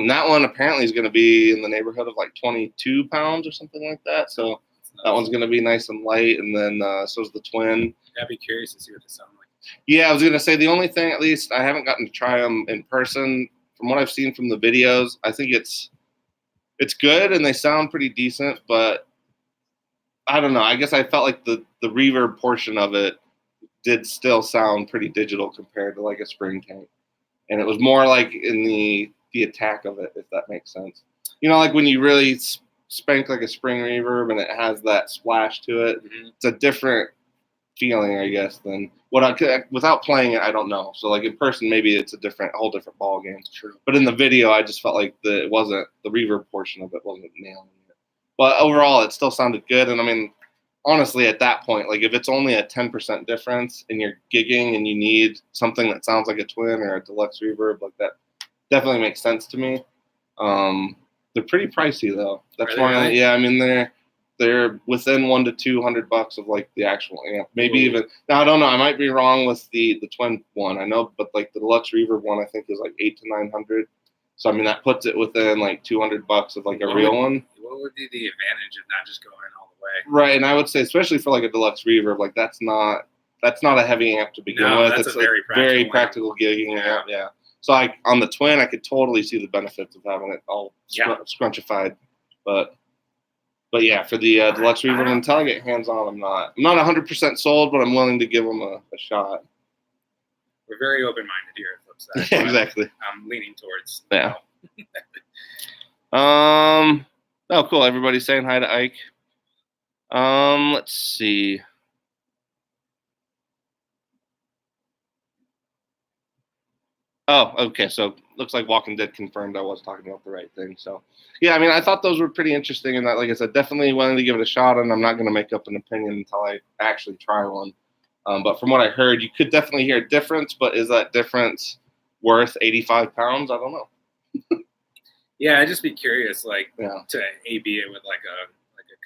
That one apparently is going to be in the neighborhood of like 22 pounds or something like that. So that one's going to be nice and light. And then so is the twin. I'd be curious to see what they sound like. Yeah, I was going to say the only thing, at least I haven't gotten to try them in person. From what I've seen from the videos, I think it's good and they sound pretty decent, but I don't know. I guess I felt like the reverb portion of it did still sound pretty digital compared to like a spring tank. And it was more like in the attack of it, if that makes sense. You know, like when you really spank like a spring reverb and it has that splash to it, it's a different feeling, I guess, than without playing it, I don't know. So like in person, maybe it's a whole different ball game. True. But in the video, I just felt like the reverb portion of it wasn't nailing it. But overall, it still sounded good. And I mean, honestly, at that point, like if it's only a 10% difference and you're gigging and you need something that sounds like a twin or a deluxe reverb, like that definitely makes sense to me. They're pretty pricey though. That's why, really? yeah, I mean they're within $100 to $200 of like the actual amp. Maybe even now I don't know. I might be wrong with the twin one. I know, but like the deluxe reverb one, I think is like $800 to $900. So I mean that puts it within like $200 of like a real one. What would be the advantage of not just going all the way? Right, and I would say especially for like a deluxe reverb, like that's not a heavy amp to begin with. That's it's a very practical gigging amp. Yeah. So on the twin, I could totally see the benefits of having it all scrunchified, but yeah, for the deluxe reverb, until I get hands on, I'm not 100% sold, but I'm willing to give them a shot. We're very open-minded here at Flipside. Yeah, exactly. I'm leaning towards. Yeah. Oh, cool. Everybody's saying hi to Ike. Let's see. Oh, okay. So looks like Walking Dead confirmed I was talking about the right thing. So, yeah, I mean, I thought those were pretty interesting, and that, like I said, definitely willing to give it a shot. And I'm not going to make up an opinion until I actually try one. But from what I heard, you could definitely hear a difference. But is that difference worth 85 pounds? I don't know. Yeah, I'd just be curious, like to AB it with like a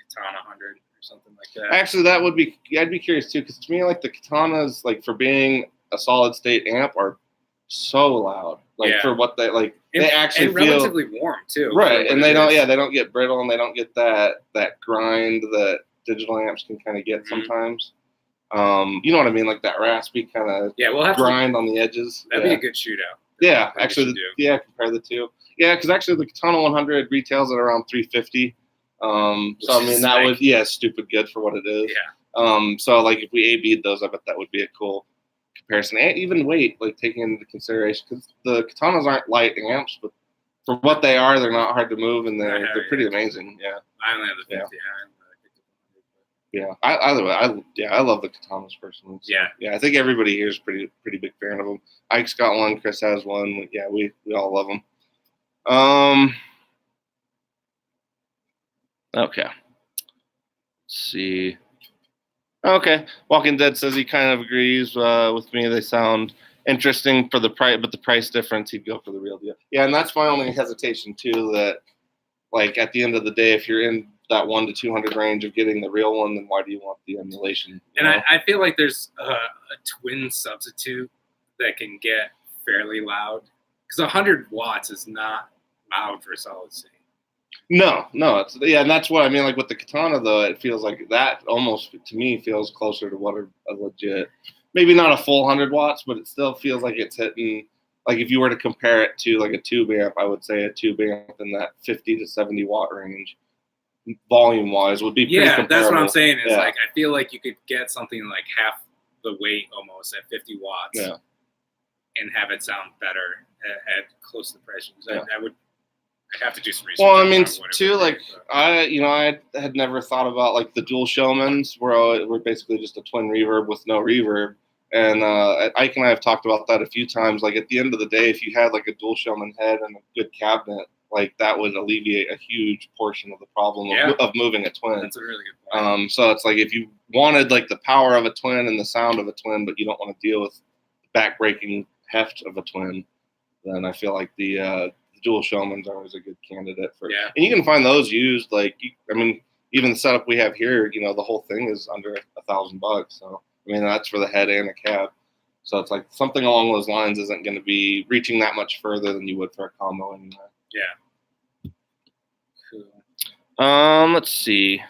Katana 100 or something like that. Actually, I'd be curious too, because to me, like the Katanas, like for being a solid state amp, are so loud, like for what they like. They actually feel relatively warm too, right? And they don't get brittle, and they don't get that grind that digital amps can kind of get sometimes. You know what I mean, like that raspy kind of we'll have grind on the edges. That'd be a good shootout. Yeah, we actually, should do. yeah, compare the two. Yeah, because actually the Katana 100 retails at around 350. So I mean that would stupid good for what it is. Yeah. So like if we A/B'd those, I bet that would be a cool comparison. And even weight, like taking into consideration, because the Katanas aren't light amps, but for what they are, they're not hard to move, and they're pretty amazing. Yeah. I only have the 50. Yeah, I love the Katanas personally. So, yeah, I think everybody here is pretty big fan of them. Ike's got one, Chris has one. Yeah, we all love them. Okay. Let's see. Okay, Walking Dead says he kind of agrees with me. They sound interesting for the price, but the price difference, he'd go for the real deal. Yeah, and that's my only hesitation too. That like at the end of the day, if you're in that 1 to 200 range of getting the real one, then why do you want the emulation? And I feel like there's a twin substitute that can get fairly loud, because 100 watts is not loud for a solid state. No, and that's what I mean. Like with the Katana, though, it feels like that almost to me feels closer to what a legit, maybe not a full 100 watts, but it still feels like it's hitting. Like if you were to compare it to like a tube amp, I would say a tube amp in that 50 to 70 watt range, volume wise, would be pretty comparable. That's what I'm saying. Is like I feel like you could get something like half the weight almost at 50 watts, and have it sound better at close to the price. I'd have to do some research. Well, I mean, too, like I had never thought about like the dual Showmans, where we're basically just a twin reverb with no reverb. And Ike and I have talked about that a few times. Like at the end of the day, if you had like a dual Showman head and a good cabinet, like that would alleviate a huge portion of the problem of moving a twin. That's a really good point. So it's like if you wanted like the power of a twin and the sound of a twin, but you don't want to deal with the backbreaking heft of a twin, then I feel like the dual Showman's always a good candidate for. Yeah. And you can find those used like even the setup we have here, the whole thing is under $1,000. So I mean that's for the head and the cab. So it's like something along those lines isn't going to be reaching that much further than you would for a combo anyway. Yeah. Cool. Let's see.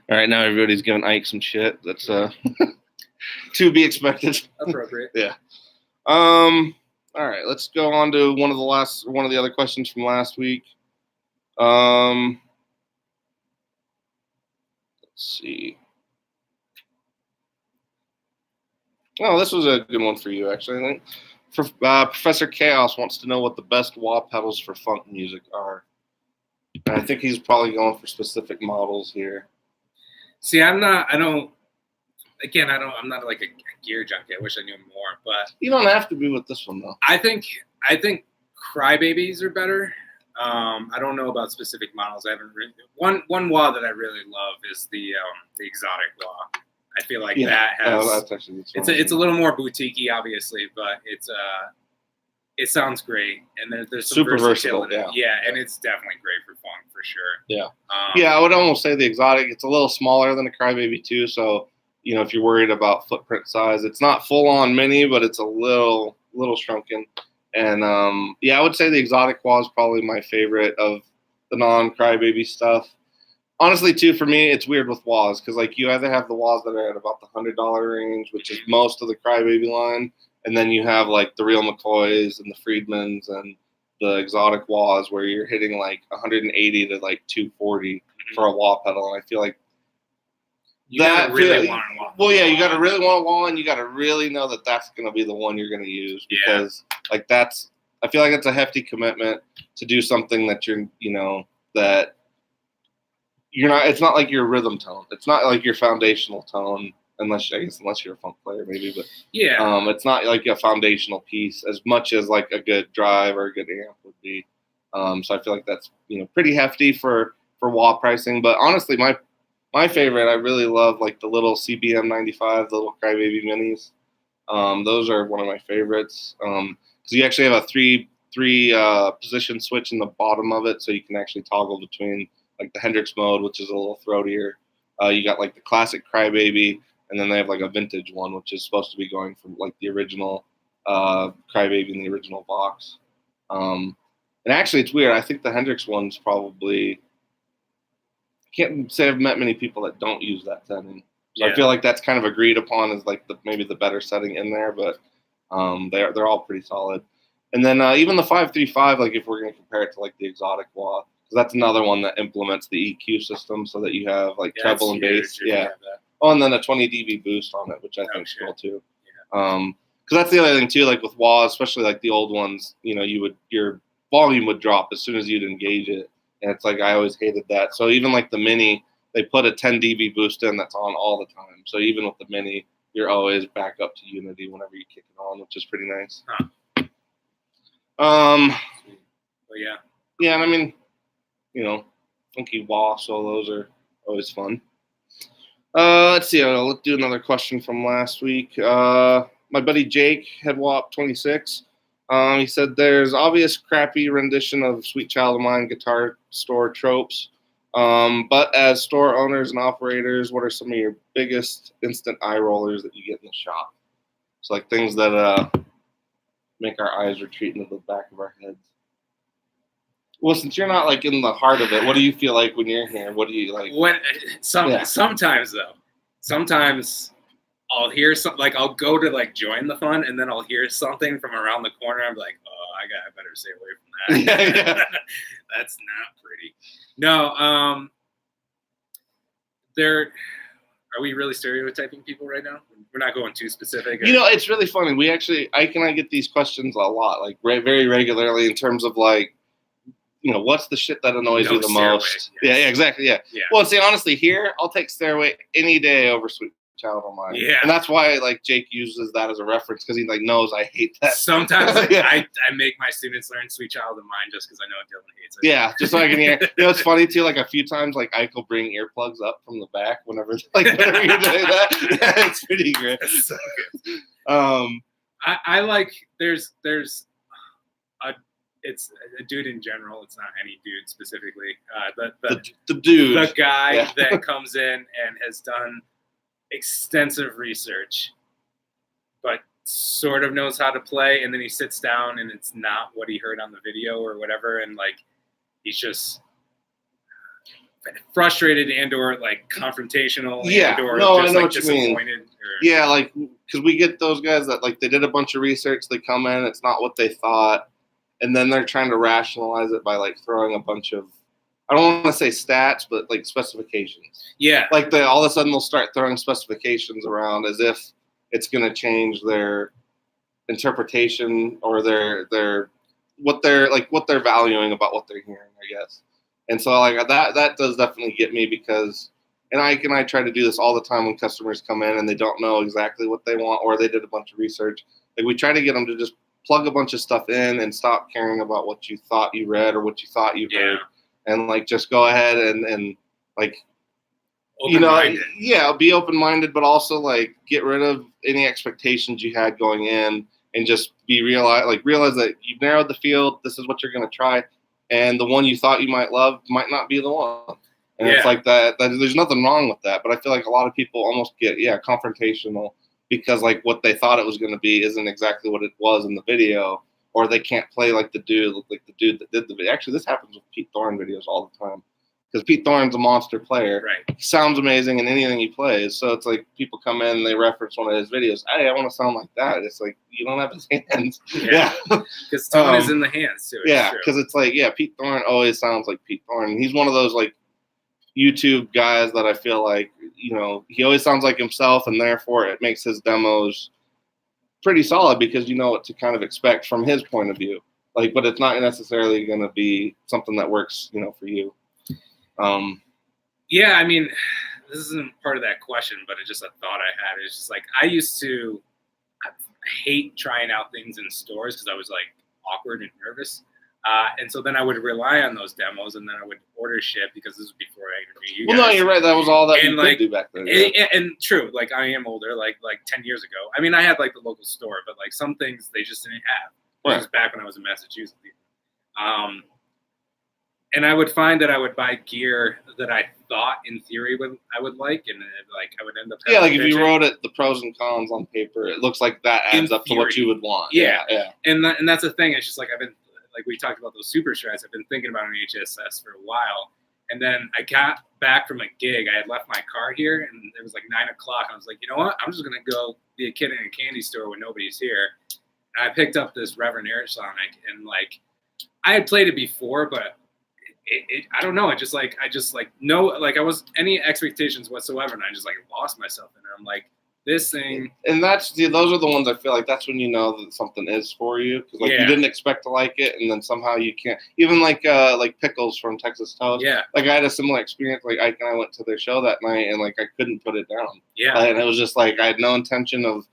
All right, now everybody's giving Ike some shit. That's to be expected. Appropriate. Yeah. All right, let's go on to one of the other questions from last week. Let's see. Oh, this was a good one for you, actually. I think. Professor Chaos wants to know what the best wah pedals for funk music are. And I think he's probably going for specific models here. See, I'm not like a gear junkie. I wish I knew more, but you don't have to be with this one though. I think Crybabies are better. I don't know about specific models. I haven't really one wah that I really love is the exotic wah. I feel like that has that's actually it's a little more boutiquey, obviously, but it sounds great, and there's some super versatility. versatile. Yeah, and it's definitely great for funk for sure. Yeah, I would almost say the exotic. It's a little smaller than a Crybaby too, so if you're worried about footprint size, it's not full on mini, but it's a little shrunken. And I would say the exotic wah is probably my favorite of the non-Crybaby stuff. Honestly, too, for me, it's weird with wahs because like you either have the wahs that are at about the $100 range, which is most of the Crybaby line, and then you have like the real McCoys and the Friedmans and the exotic wahs where you're hitting like 180 to like 240 for a wah pedal, and I feel like you gotta really want a wah. Well, yeah, you gotta really want a wah, and you gotta really know that that's gonna be the one you're gonna use because like I feel like it's a hefty commitment to do something that that you're not. It's not like your rhythm tone. It's not like your foundational tone. Unless you're a funk player, maybe, but it's not like a foundational piece as much as like a good drive or a good amp would be. So I feel like that's pretty hefty for wah pricing. But honestly, my favorite, I really love like the little CBM 95, the little Crybaby minis. Those are one of my favorites because you actually have a three position switch in the bottom of it, so you can actually toggle between like the Hendrix mode, which is a little throatier. You got like the classic Crybaby. And then they have like a vintage one, which is supposed to be going from like the original Crybaby in the original box. And actually, it's weird. I think the Hendrix one's probably. I can't say I've met many people that don't use that setting. So I feel like that's kind of agreed upon as like maybe the better setting in there, but they're all pretty solid. And then even the 535, like if we're going to compare it to like the exotic wah, because that's another one that implements the EQ system so that you have like treble and bass. Yeah. Oh, and then a 20 dB boost on it, which I think is cool too. Yeah. Because that's the other thing too, like with wah, especially like the old ones, you know, your volume would drop as soon as you'd engage it, and it's like I always hated that. So even like the Mini, they put a 10 dB boost in that's on all the time. So even with the Mini, you're always back up to unity whenever you kick it on, which is pretty nice. Huh. But yeah. Yeah, and I mean, you know, funky wah solos are always fun. Let's see. Let's do another question from last week. My buddy Jake had WAP 26. He said there's obvious crappy rendition of Sweet Child of Mine guitar store tropes. But as store owners and operators, what are some of your biggest instant eye rollers that you get in the shop? So like things that make our eyes retreat into the back of our heads. Well, since you're not like in the heart of it, what do you feel like when you're here? What do you like? Sometimes though, sometimes I'll hear something, like I'll go to like join the fun, and then I'll hear something from around the corner. I'm like, oh, I better stay away from that. Yeah. That's not pretty. No, are we really stereotyping people right now? We're not going too specific. You know, it's really funny. I get these questions a lot, like very regularly in terms of like, you know, what's the shit that annoys you the most? Yes. Yeah, exactly. Yeah. Well, see, honestly, here I'll take Stairway any day over Sweet Child of Mine. Yeah. And that's why like Jake uses that as a reference, because he like knows I hate that. Sometimes I make my students learn Sweet Child of Mine just because I know Dylan hates it. Yeah, just so I can hear. You know, it's funny too. Like a few times, like Ike will bring earplugs up from the back whenever you're doing that. Yeah, it's pretty great. That's so good. I like it's a dude in general. It's not any dude specifically. The dude, the guy that comes in and has done extensive research, but sort of knows how to play, and then he sits down and it's not what he heard on the video or whatever, and like he's just frustrated and or like confrontational. Yeah, and or no, just, I know like, what you mean. Yeah, like because we get those guys that like they did a bunch of research, they come in, it's not what they thought. And then they're trying to rationalize it by like throwing a bunch of, I don't want to say stats, but like specifications. Yeah. Like all of a sudden they'll start throwing specifications around as if it's going to change their interpretation or what they're valuing about what they're hearing, I guess. And so like that does definitely get me, because, and I try to do this all the time when customers come in and they don't know exactly what they want, or they did a bunch of research. Like we try to get them to just plug a bunch of stuff in and stop caring about what you thought you read or what you thought you heard, and like just go ahead and like, be open-minded, but also like get rid of any expectations you had going in, and just realize that you've narrowed the field. This is what you're going to try, and the one you thought you might love might not be the one. And it's like that. There's nothing wrong with that, but I feel like a lot of people almost get confrontational, because like what they thought it was going to be isn't exactly what it was in the video, or they can't play like the dude that did the video. Actually, this happens with Pete Thorne videos all the time, because Pete Thorne's a monster player. Right. He sounds amazing in anything he plays. So it's like people come in and they reference one of his videos. Hey, I want to sound like that. It's like, you don't have his hands. Yeah. Because tone is in the hands too. Yeah. Because it's like, Pete Thorne always sounds like Pete Thorne. He's one of those like YouTube guys that I feel like, you know, he always sounds like himself, and therefore it makes his demos pretty solid, because you know what to kind of expect from his point of view. Like, but it's not necessarily going to be something that works, you know, for you. Yeah, I mean, this isn't part of that question, but it's just a thought I had. It's just like I hate trying out things in stores because I was like awkward and nervous. And so then I would rely on those demos, and then I would order shit, because this was before I interviewed you guys. Well, no, you're right. That was all that you could do back then. And true, like I am older, like 10 years ago. I mean, I had like the local store, but like some things they just didn't have. This was back when I was in Massachusetts. And I would find that I would buy gear that I thought in theory I would like, and like I would end up having like if you wrote it, the pros and cons on paper, it looks like that adds up to what you would want. Yeah. And that's the thing. It's just like I've been, like we talked about those super strats. I've been thinking about an HSS for a while, And then I got back from a gig. I had left my car here, and it was like 9 o'clock. I was like, you know what? I'm just gonna go be a kid in a candy store when nobody's here. And I picked up this Reverend Sonic, and like I had played it before, but I don't know. I just no, like I was any expectations whatsoever, and I just like lost myself in it. I'm like, this thing, and those are the ones I feel like that's when you know that something is for you, because like you didn't expect to like it, and then somehow you can't. Even like Pickles from Texas Toast. Yeah, like I had a similar experience. Like Ike and I went to their show that night, and like I couldn't put it down. Yeah, and it was just like I had no intention of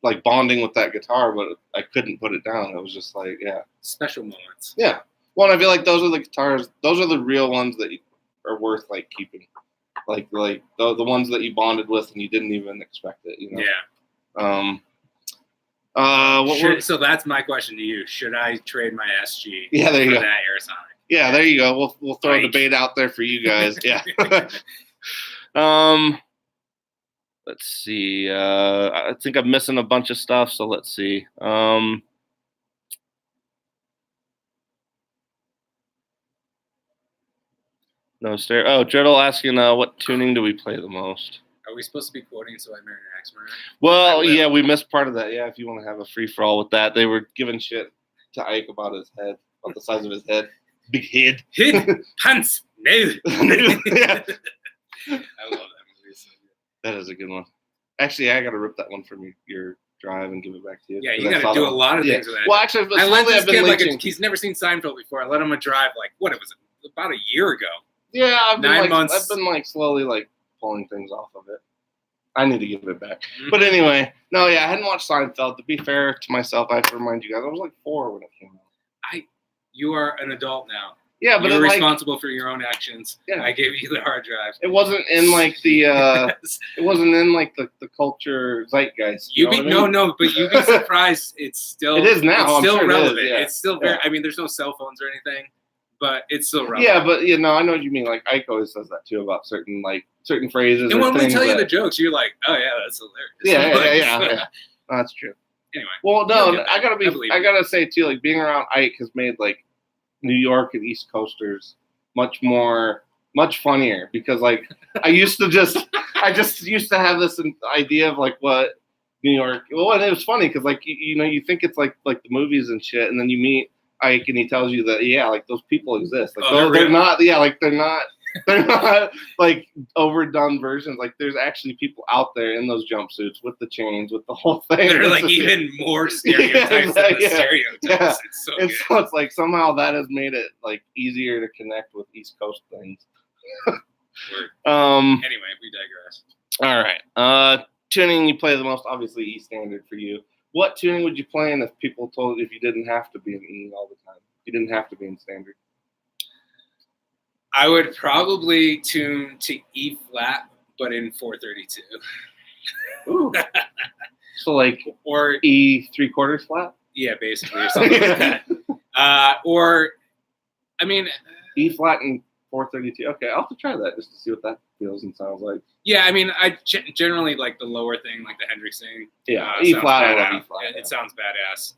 like bonding with that guitar, but I couldn't put it down. It was just like special moments. Yeah. Well, and I feel like those are the guitars. Those are the real ones that are worth like keeping. Like the ones that you bonded with and you didn't even expect it, you know? Yeah. So that's my question to you. Should I trade my SG there you for go. that Aersonic? Yeah, there you go. We'll throw a debate out there for you guys. Yeah. Let's see. I think I'm missing a bunch of stuff, so let's see. No stare. Oh, Dribble asking, what tuning do we play the most? Are we supposed to be quoting So I Married an Ex-Marine? Well, yeah, we missed part of that. Yeah, if you want to have a free for all with that, they were giving shit to Ike about his head, about the size of his head, big head. Head, pants, no. Yeah. I love that movie. So that is a good one. Actually, I got to rip that one from your drive and give it back to you. Yeah, you got to do a lot of things with that. Well, actually, I let this kid he's never seen Seinfeld before. I let him a drive about a year ago. Yeah, I've been 9 months. I've been like slowly like pulling things off of it. I need to give it back. Mm-hmm. But anyway, no, yeah, I hadn't watched Seinfeld. To be fair to myself, I have to remind you guys, I was like 4 when it came out. You are an adult now. Yeah, but you're responsible for your own actions. Yeah. I gave you the hard drive. It wasn't in like the it wasn't in like the culture zeitgeist. No, but you'd be surprised. It's still it is now. It's still sure relevant. It is, yeah. It's still very. I mean, there's no cell phones or anything, but it's still relevant. Yeah, but I know what you mean. Like Ike always says that too about certain phrases. And when we tell you the jokes, you're like, oh yeah, that's hilarious. Yeah. No, that's true. Anyway. Well, no, I gotta say too, like being around Ike has made like New York and East Coasters much funnier, because like I just used to have this idea of like what New York. Well, and it was funny because like you think it's like the movies and shit, and then you meet Ike and he tells you that like those people exist. Like they're not they're not like overdone versions. Like there's actually people out there in those jumpsuits with the chains, with the whole thing. They're like even more stereotypes than the stereotypes. Yeah. It's so and good. So it's like somehow that has made it like easier to connect with East Coast things. Anyway, we digress. All right. Tuning you play the most, obviously E standard for you. What tuning would you play in if people told you if you didn't have to be in E all the time? You didn't have to be in standard. I would probably tune to E flat, but in 432. Ooh. So like or E 3/4 flat? Yeah, basically, or something like that. Or I mean E flat and 432. Okay, I'll have to try that just to see what that feels and sounds like. Yeah, I mean, I generally like the lower thing, like the Hendrix thing. Yeah, E flat. I love E flat. It sounds badass.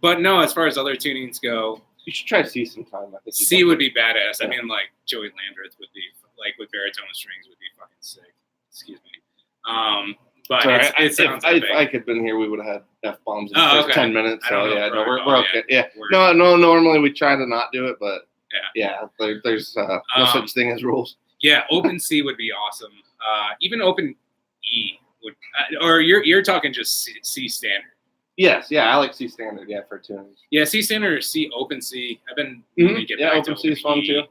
But no, as far as other tunings go, you should try C sometime. I think C would be badass. Yeah. I mean, like Joey Landreth would be like with baritone strings would be fucking sick. Excuse me. But it sounds if Ike had been here, we would have had F-bombs in the first 10 minutes. So yeah, no, we're okay. Yeah. No, normally we try to not do it, but yeah, there's no such thing as rules. Yeah, open C would be awesome. Even open E would, or you're talking just C standard. Yes, yeah, I like C standard. Yeah, for tunes. Yeah, C standard or C open C. I've been open C is fun E. too.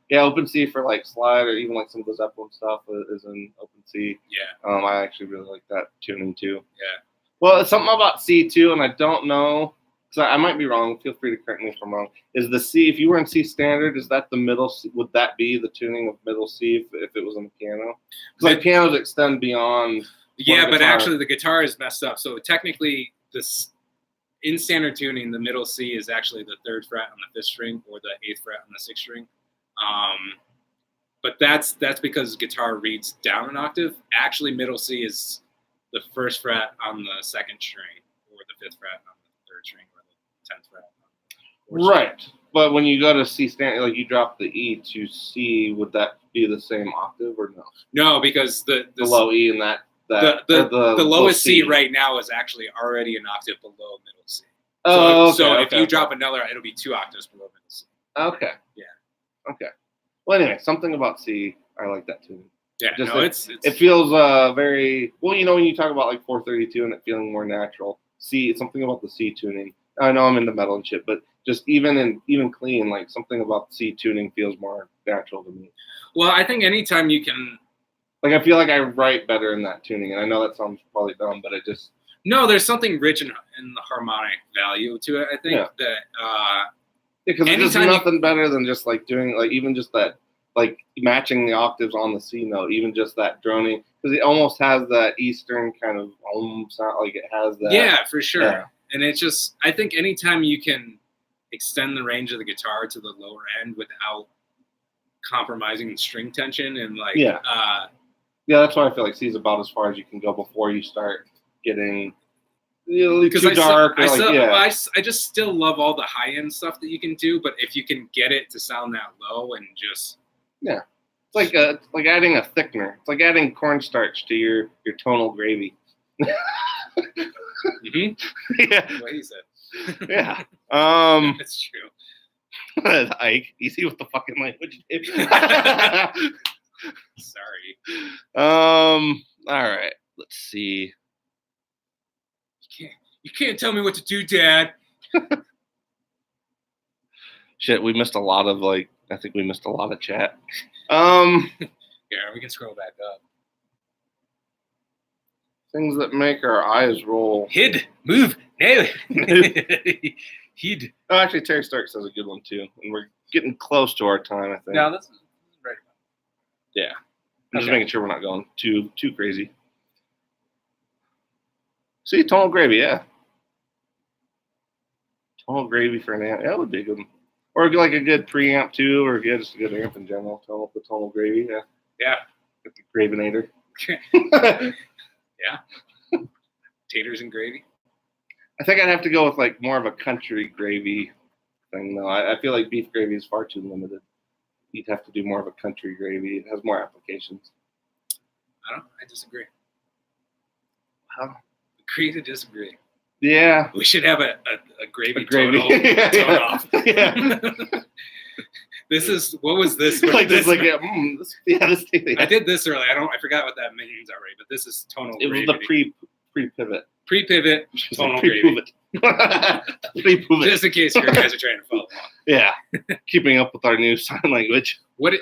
Yeah, open C for like slide or even like some of the Zeppelin stuff is in open C. Yeah. I actually really like that tuning too. Yeah. Well, it's something about C too, and I don't know. So I might be wrong. Feel free to correct me if I'm wrong. Is the C, if you were in C standard, is that the middle C? Would that be the tuning of middle C if it was on the piano? Because like pianos extend beyond. Yeah, but actually the guitar is messed up. So technically, this in standard tuning, the middle C is actually the 3rd fret on the 5th string or the 8th fret on the 6th string. But that's because guitar reads down an octave. Actually, middle C is the 1st fret on the 2nd string or the 5th fret on the 3rd string. 10th fret. Right. But when you go to C standard, like you drop the E to C, would that be the same octave or no? No, because the low E and the lowest C right now is actually already an octave below middle C. Oh, so if you drop another, it'll be 2 octaves below middle C. Okay. Yeah. Okay. Well, anyway, something about C, I like that too. Yeah. Just it feels very well. You know, when you talk about like 432 and it feeling more natural. C, something about the C tuning. I know I'm into metal and shit, but just even clean, like something about the C tuning feels more natural to me. Well, I think anytime you can. Like I feel like I write better in that tuning, and I know that sounds probably dumb, but no, there's something rich in the harmonic value to it. I think that because there's nothing better than just like doing like even just that like matching the octaves on the C note, even just that droning, because it almost has that Eastern kind of sound, like it has that. Yeah, for sure. Yeah. And it's just I think anytime you can extend the range of the guitar to the lower end without compromising the string tension and like yeah, that's why I feel like C is about as far as you can go before you start getting too dark. I just still love all the high end stuff that you can do, but if you can get it to sound that low and just it's like adding a thickener. It's like adding cornstarch to your tonal gravy. Mm-hmm. Yeah, what he said. Yeah, that's true. Ike, you see what the fucking language is? Sorry. All right. Let's see. You can't tell me what to do, Dad. Shit, we missed a lot of I think we missed a lot of chat. Yeah, we can scroll back up. Things that make our eyes roll. Hid, move, nail. Hid. Oh, actually, Terry Stark says a good one too, and we're getting close to our time. I think. No, this is right. Yeah, I'm just making sure we're not going too crazy. See, tonal gravy, yeah. Tonal gravy for an amp, that would be a good one. Or like a good preamp too, or if you had just a good amp in general, the tonal gravy, yeah. Yeah. The Gravinator. Yeah. Taters and gravy. I think I'd have to go with like more of a country gravy thing though. I feel like beef gravy is far too limited. You'd have to do more of a country gravy. It has more applications. I disagree. Wow. Agree to disagree. Yeah. We should have a gravy tone off. Yeah. What was this? Like this, like this. I did this earlier. I forgot what that means already, but this is tonal gravy. It was the pre-pivot. Pre-pivot, tonal gravy. Pre-pivot. Just in case you guys are trying to follow along. Yeah. Keeping up with our new sign language. What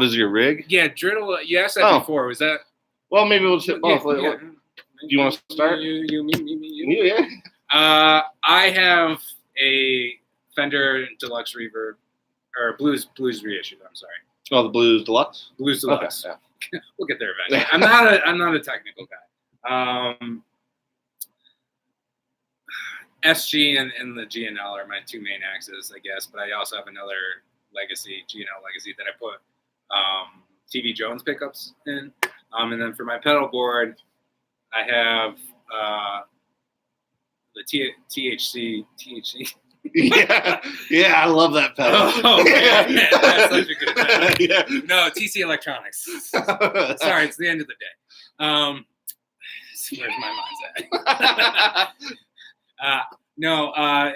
is your rig? Yeah, Dribble. You asked that before. Was that? Well, maybe we'll just hit both. Yeah. Do you want to start? You, me. You, yeah. I have a Fender Deluxe Reverb, or Blues reissue. I'm sorry. Oh, the Blues Deluxe. Blues Deluxe. Okay, yeah. We'll get there eventually. I'm not a technical guy. SG and the GNL are my two main axes, I guess. But I also have another GNL Legacy that I put TV Jones pickups in. And then for my pedal board, I have the THC. Yeah, I love that pedal. Oh man, that's such a good pedal. Yeah. No, TC Electronics. Sorry, it's the end of the day. Where's my mind's at?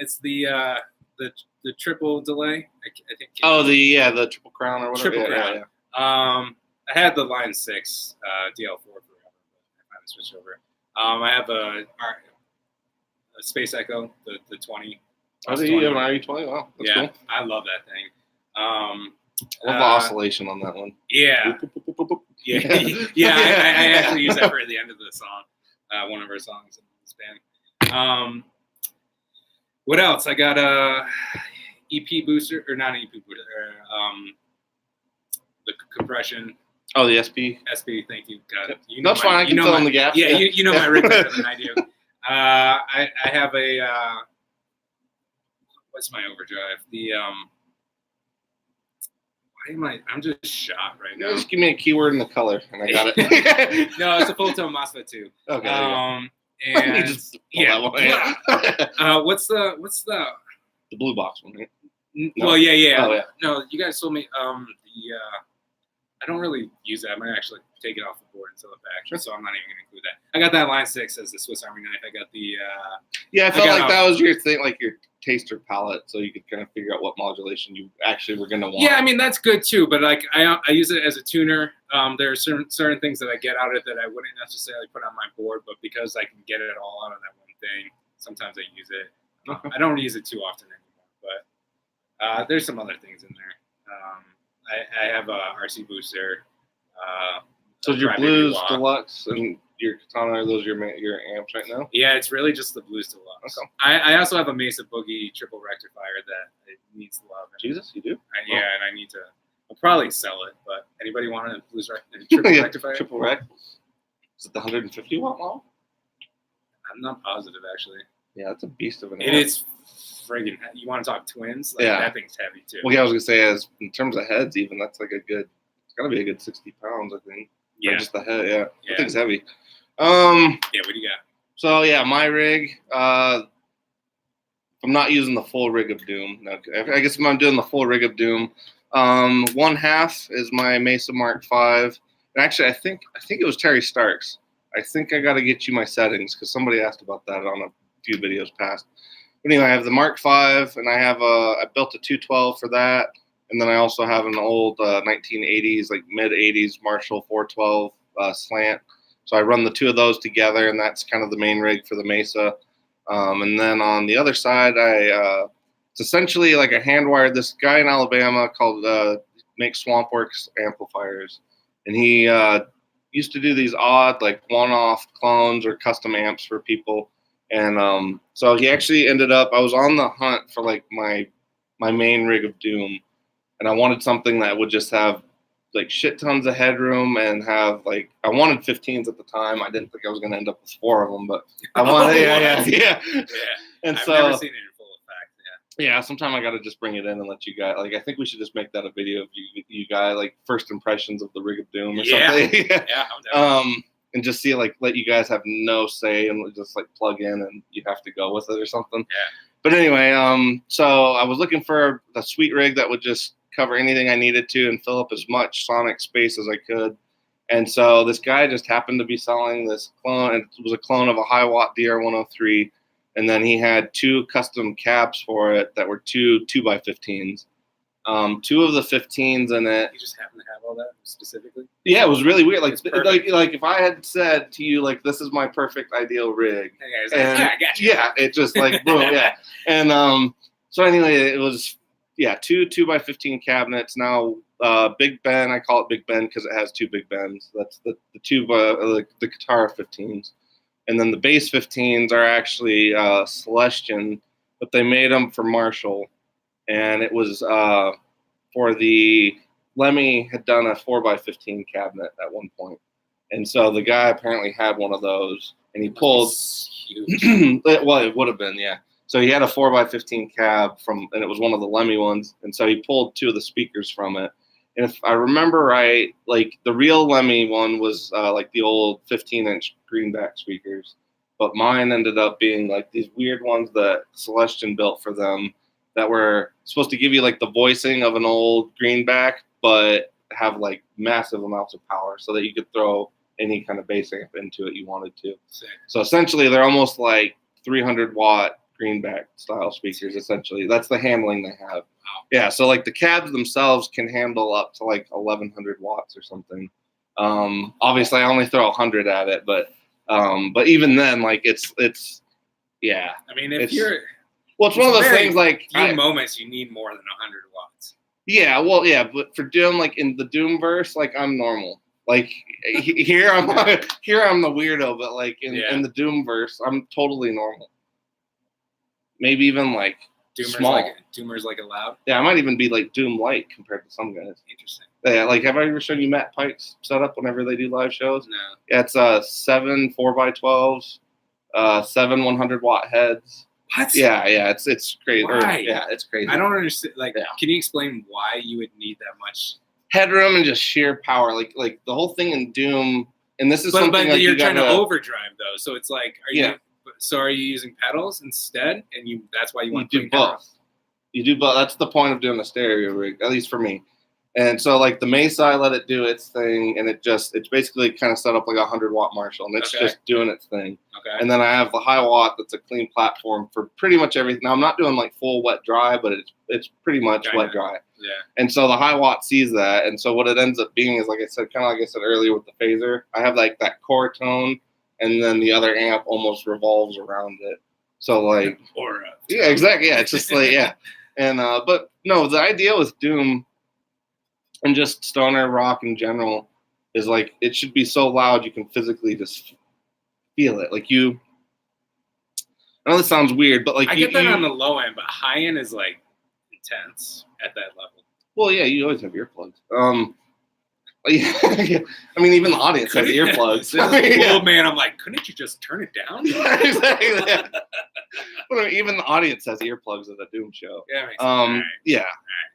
It's the triple delay. I think. Oh, the Triple Crown or whatever. Triple Crown. Yeah. I had the Line 6 DL4 forever, but I finally switched over. I have a Space Echo, the 20. Oh, you have an RE20? Wow, that's cool. I love that thing. I love the oscillation on that one. Yeah. I actually use that for the end of the song, one of our songs in this band. What else? I got a EP booster, or not an EP booster, the compression. Oh, the SP. SP, thank you. Got it. That's fine. I can fill in the gaps. Yeah, you know my rig better than I do. I have a what's my overdrive? I'm just shot right now. Just give me a keyword in the color, and I got it. No, it's a full tone MOSFET too. Okay. And what's the the blue box one? Right? No? Well, yeah. Oh, yeah. No, you guys told me. I don't really use that. I might actually take it off the board and sell it back. Sure. So I'm not even going to include that. I got that Line 6 as the Swiss Army knife. I got the. Yeah, I felt got like off- that was your thing, like your taster palette, so you could kind of figure out what modulation you actually were gonna want. Yeah, I mean that's good too. But like I use it as a tuner. There are certain things that I get out of it that I wouldn't necessarily put on my board, but because I can get it all out of that one thing, sometimes I use it. Okay. I don't use it too often anymore, but there's some other things in there. I have a RC booster. So a your Crybaby Blues Wah. Deluxe and your Katana, are those your amps right now? Yeah, it's really just the Blues Deluxe. Okay. I also have a Mesa Boogie triple rectifier that it needs love. Jesus, you do? Yeah, and I need to. I'll probably sell it, but anybody want a triple Yeah, rectifier? triple rec. Is it the 150 watt model? I'm not positive actually. Yeah, that's a beast of an amp. It is friggin' you want to talk twins? Like, Yeah. that thing's heavy too. Well, yeah, I was gonna say, as in terms of heads, even that's like a good. It's gotta be a good 60 pounds, I think. Yeah. Or just the head, yeah. Yeah. That thing's heavy. Yeah, what do you got? So yeah, my rig. I'm not using the full rig of Doom. No, I guess if I'm doing the full rig of Doom, one half is my Mesa Mark V. And actually, I think it was Terry Starks. I think I got to get you my settings because somebody asked about that on a few videos past. But anyway, I have the Mark V, and I built a 212 for that, and then I also have an old 1980s, like mid 80s Marshall 412 slant. So I run the two of those together, and that's kind of the main rig for the Mesa. And then on the other side, it's essentially like a hand wired. This guy in Alabama called makes Swampworks amplifiers, and he used to do these odd like one-off clones or custom amps for people. And so he actually ended up. I was on the hunt for like my main rig of Doom, and I wanted something that would just have like shit tons of headroom and have like I wanted 15s at the time. I didn't think I was going to end up with 4 of them, but I wanted yeah. And I've so never seen it in full effect. yeah, sometime I got to just bring it in and let you guys like. I think we should just make that a video of you guys like first impressions of the rig of Doom or something. Yeah, I'm down. And just see like let you guys have no say and just like plug in and you have to go with it or something. Yeah. But anyway, so I was looking for a sweet rig that would just cover anything I needed to and fill up as much sonic space as I could. And so this guy just happened to be selling this clone. It was a clone of a high watt DR103. And then he had 2 custom cabs for it that were 2 2x15s. 2 of the 15s in it. You just happen to have all that specifically? Yeah, it was really weird. Like It's like if I had said to you like this is my perfect ideal rig. And, I got you. Yeah, it just like boom, yeah. And so anyway, it was 2 2x15 cabinets. Now Big Ben, I call it Big Ben because it has 2 Big Bens. That's the 2 the guitar 15s. And then the bass 15s are actually Celestion, but they made them for Marshall. And it was for the Lemmy had done a 4x15 cabinet at one point. And so the guy apparently had one of those and he pulled huge. well, it would have been, yeah. So he had a 4x15 cab and it was one of the Lemmy ones. And so he pulled 2 of the speakers from it. And if I remember right, like the real Lemmy one was like the old 15-inch greenback speakers. But mine ended up being like these weird ones that Celestion built for them that were supposed to give you like the voicing of an old greenback, but have like massive amounts of power so that you could throw any kind of bass amp into it you wanted to. Sick. So essentially they're almost like 300 watt greenback style speakers. Essentially that's the handling they have. Wow. Yeah, so like the cabs themselves can handle up to like 1100 watts or something. Obviously I only throw 100 at it, but even then like it's yeah. I mean, if you're well, it's one of those things like few moments you need more than 100 watts. Yeah, well, yeah, but for Doom, like in the Doom verse, like I'm normal. Like here I'm the weirdo, but like in the Doom verse, I'm totally normal. Maybe even like small. Doomer's like allowed. Yeah, I might even be like Doom light compared to some guys. Interesting. Yeah, like have I ever shown you Matt Pike's setup whenever they do live shows? No. Yeah, it's 7 4x12s, 7 100 watt heads. What? Yeah, it's crazy. Why? Yeah, it's crazy. I don't understand. Like, Yeah. Can you explain why you would need that much headroom and just sheer power? Like the whole thing in Doom, and this is something but like you're trying to overdrive though. So it's like, are Yeah. you using pedals instead? And that's why you want to to do both. You do, but that's the point of doing a stereo rig, at least for me. And so like the Mesa, I let it do its thing, and it's basically kind of set up like a 100-watt Marshall, and it's just doing its thing. Okay. And then I have the high watt that's a clean platform for pretty much everything. Now I'm not doing like full wet dry, but it's pretty much wet dry. Yeah. And so the high watt sees that, and so what it ends up being is, like I said, kind of like I said earlier with the phaser, I have like that core tone, and then the other amp almost revolves around it. So like, yeah, exactly, yeah, it's just like yeah, and but no, the idea with Doom and just stoner rock in general is like it should be so loud you can physically just feel it. Like I know this sounds weird, but like I get that on the low end, but high end is like intense at that level. Well, yeah, you always have earplugs. Yeah. I mean, even the audience has earplugs. Old man, I'm like, couldn't you just turn it down? Yeah, exactly. Yeah. Well, I mean, even the audience has earplugs at a Doom show. Yeah, makes sense. Yeah,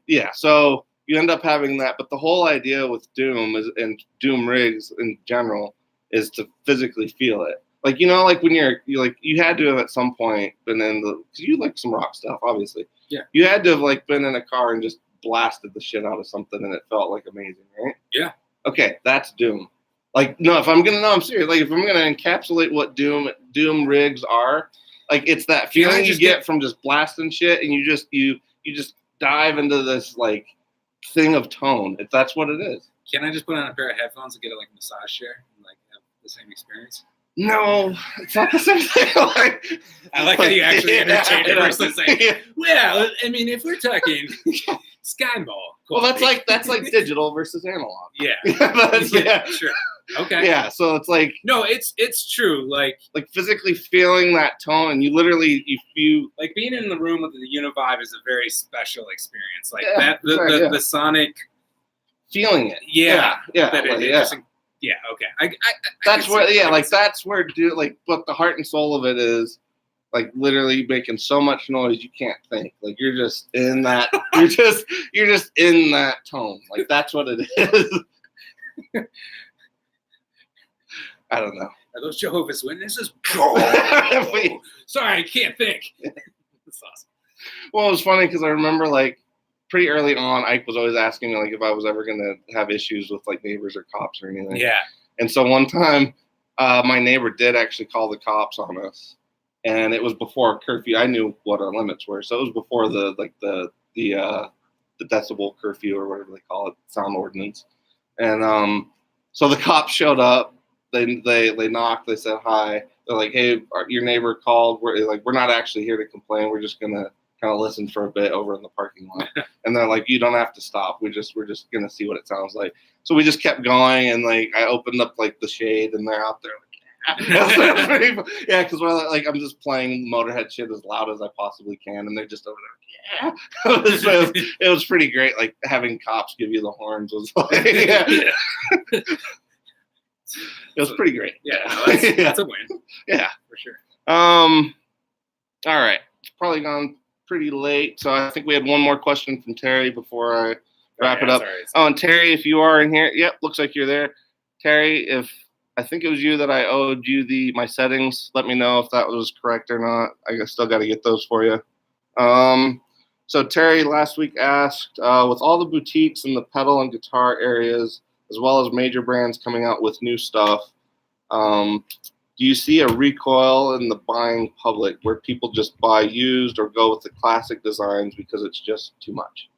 yeah. So you end up having that, but the whole idea with Doom and Doom rigs in general is to physically feel it. Like, you know, like when you had to have at some point been in because you like some rock stuff, obviously. Yeah. You had to have like been in a car and just blasted the shit out of something and it felt like amazing, right? Yeah. Okay, that's Doom. Like, no, I'm serious. Like, if I'm gonna encapsulate what Doom rigs are, like it's that feeling you get from just blasting shit, and you just dive into this like thing of tone. If that's what it is. Can I just put on a pair of headphones and get like a massage chair and like have the same experience? No, it's not the same thing. I like how you actually entertain it versus like, well, I mean, if we're talking Skyball. Well, that's like digital versus analog. Yeah. Yeah. Sure. Okay. Yeah, so it's like no, it's true. Like physically feeling that tone, and you feel like being in the room with the Univibe is a very special experience. Like the sonic feeling it. Yeah. Yeah. Okay. That's where that's where but the heart and soul of it is like literally making so much noise you can't think. Like you're just in that. you're just in that tone. Like that's what it is. I don't know. Are those Jehovah's Witnesses? Oh, sorry, I can't think. That's awesome. Well, it was funny because I remember like pretty early on, Ike was always asking me like if I was ever gonna have issues with like neighbors or cops or anything. Yeah. And so one time, my neighbor did actually call the cops on us, and it was before curfew. I knew what our limits were, so it was before the decibel curfew or whatever they call it, sound ordinance. And so the cops showed up. They knocked. They said hi. They're like, "Hey, your neighbor called. We're not actually here to complain. We're just gonna kind of listen for a bit over in the parking lot." And they're like, "You don't have to stop. We're just gonna see what it sounds like." So we just kept going, and like I opened up like the shade, and they're out there like, yeah, because we're like I'm just playing Motorhead shit as loud as I possibly can, and they're just over there, yeah. It was pretty great. Like having cops give you the horns was like, yeah. It was pretty great. Yeah, no, that's a win. Yeah, for sure. All right, it's probably gone pretty late, so I think we had one more question from Terry before I wrap it up. Sorry. Oh, and Terry, if you are in here, yep, looks like you're there. Terry, if I think it was you that I owed you my settings, let me know if that was correct or not. I still got to get those for you. So Terry last week asked, with all the boutiques in the pedal and guitar areas, as well as major brands coming out with new stuff, do you see a recoil in the buying public where people just buy used or go with the classic designs because it's just too much?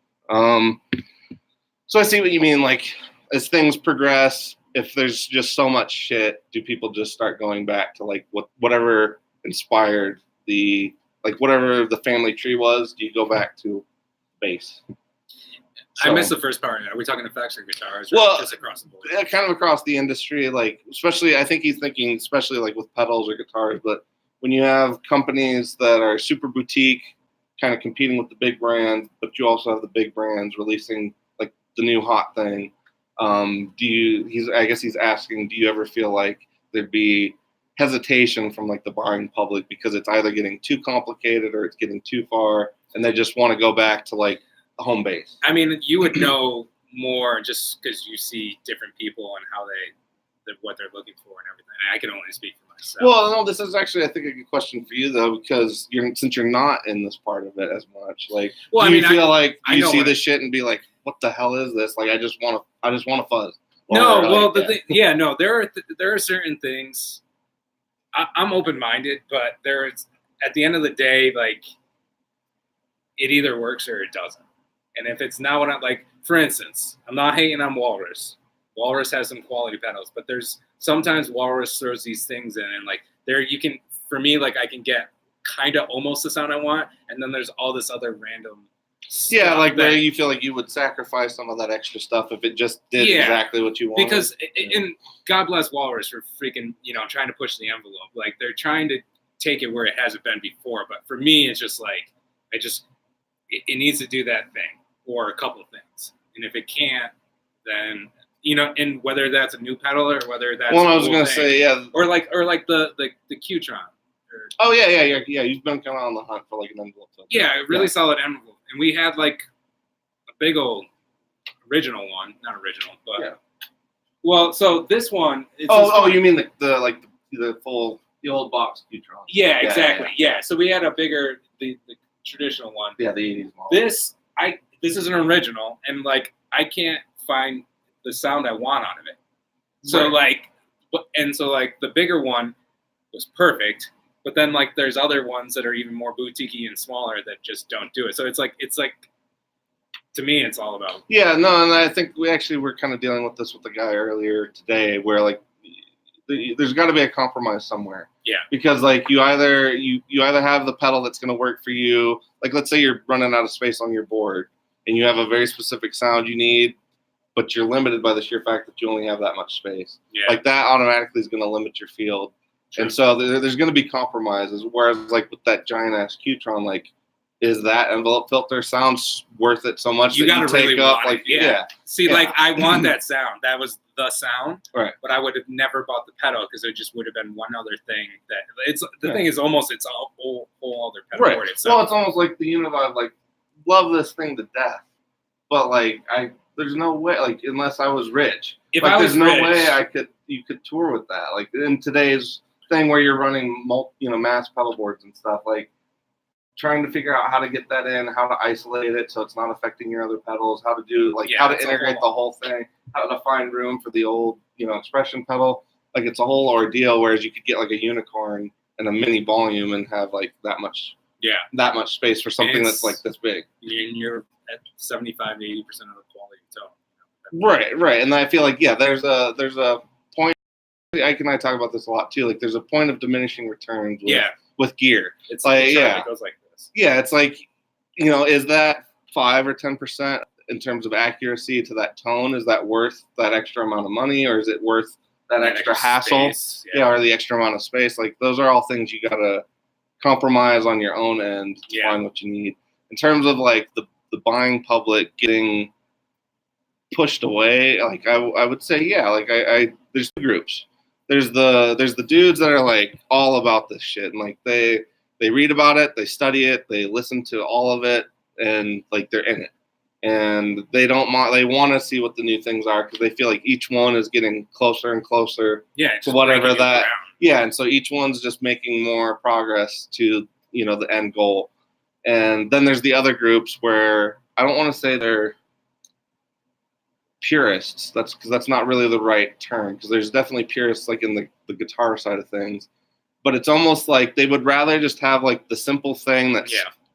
So I see what you mean. Like, as things progress, if there's just so much shit, do people just start going back to like whatever inspired whatever the family tree was? Do you go back to bass? So, I missed the first part. Are we talking effects or guitars? Or well, just across the board? Yeah, kind of across the industry. Like, especially, I think he's thinking, especially like with pedals or guitars. But when you have companies that are super boutique, kind of competing with the big brands, but you also have the big brands releasing like the new hot thing. I guess he's asking, do you ever feel like there'd be hesitation from like the buying public because it's either getting too complicated or it's getting too far, and they just want to go back to like home base? I mean, you would know more just because you see different people and how what they're looking for and everything. I can only speak for myself. Well, no, this is actually, I think, a good question for you though, because since you're not in this part of it as much, like, well, do I you mean, feel like I you know see what- this shit and be like, what the hell is this? Like, I just want to fuzz. No, Or, well, like, no, there are certain things. I'm open-minded, but there's at the end of the day, like, it either works or it doesn't. And if it's not what I'm like, for instance, I'm not hating on Walrus. Walrus has some quality pedals, but there's sometimes Walrus throws these things in, and like there you can, for me, like I can get kind of almost the sound I want, and then there's all this other random. Yeah, like where you feel like you would sacrifice some of that extra stuff if it just did exactly what you wanted. Because, and God bless Walrus for freaking, trying to push the envelope. Like they're trying to take it where it hasn't been before. But for me, it's just like, it needs to do that thing or a couple of things. And if it can't, then, and whether that's a new pedal or whether that's I was going to say, yeah. Or like the Qtron. Oh, yeah. You've been kind of on the hunt for like an envelope. Yeah, a really solid envelope. And we had like a big old original one. Not original, but. Yeah. Well, so this one. You mean the full, the old box Qtron. Yeah, exactly. Yeah. So we had a bigger, the traditional one. Yeah, the 80s model. This is an original, and like I can't find the sound I want out of it. So the bigger one was perfect, but then like there's other ones that are even more boutiquey and smaller that just don't do it. So it's like to me it's all about. Yeah, no, and I think we actually were kind of dealing with this with the guy earlier today, where like there's got to be a compromise somewhere. Yeah. Because like you either have the pedal that's going to work for you. Like let's say you're running out of space on your board and you have a very specific sound you need, but you're limited by the sheer fact that you only have that much space. Yeah. Like that automatically is going to limit your field. Sure. And so there's going to be compromises. Whereas like with that giant ass Qtron, like is that envelope filter sounds worth it so much you that you take really up? Want like it. Yeah. See, like I want that sound. That was the sound. Right. But I would have never bought the pedal because it just would have been one other thing that thing is almost it's a whole other pedal right. board itself. Well, it's almost like the unit I like love this thing to death, but like there's no way, like unless I was rich. If like, I was there's no rich, way you could tour with that. Like in today's thing where you're running mass pedal boards and stuff, like trying to figure out how to get that in, how to isolate it so it's not affecting your other pedals, how to do how to integrate the whole thing, how to find room for the old expression pedal. Like it's a whole ordeal. Whereas you could get like a unicorn and a mini volume and have like that much space for something that's like this big. And you're at 75 to 80% of the quality tone. Right. And I feel like there's a point. Ike and I talk about this a lot too. Like there's a point of diminishing returns. With gear, it's like it goes like this. Yeah, it's like is that 5 or 10% in terms of accuracy to that tone? Is that worth that extra amount of money, or is it worth that extra hassle? Or the extra amount of space? Like those are all things you gotta compromise on your own end to find what you need. In terms of like the buying public getting pushed away, like I would say there's two groups. There's the dudes that are like all about this shit, and like they read about it, they study it, they listen to all of it, and like they're in it, and they want to see what the new things are because they feel like each one is getting closer and closer to whatever that. Yeah, and so each one's just making more progress to the end goal. And then there's the other groups where I don't want to say they're purists. That's not really the right term, because there's definitely purists like in the guitar side of things, but it's almost like they would rather just have like the simple thing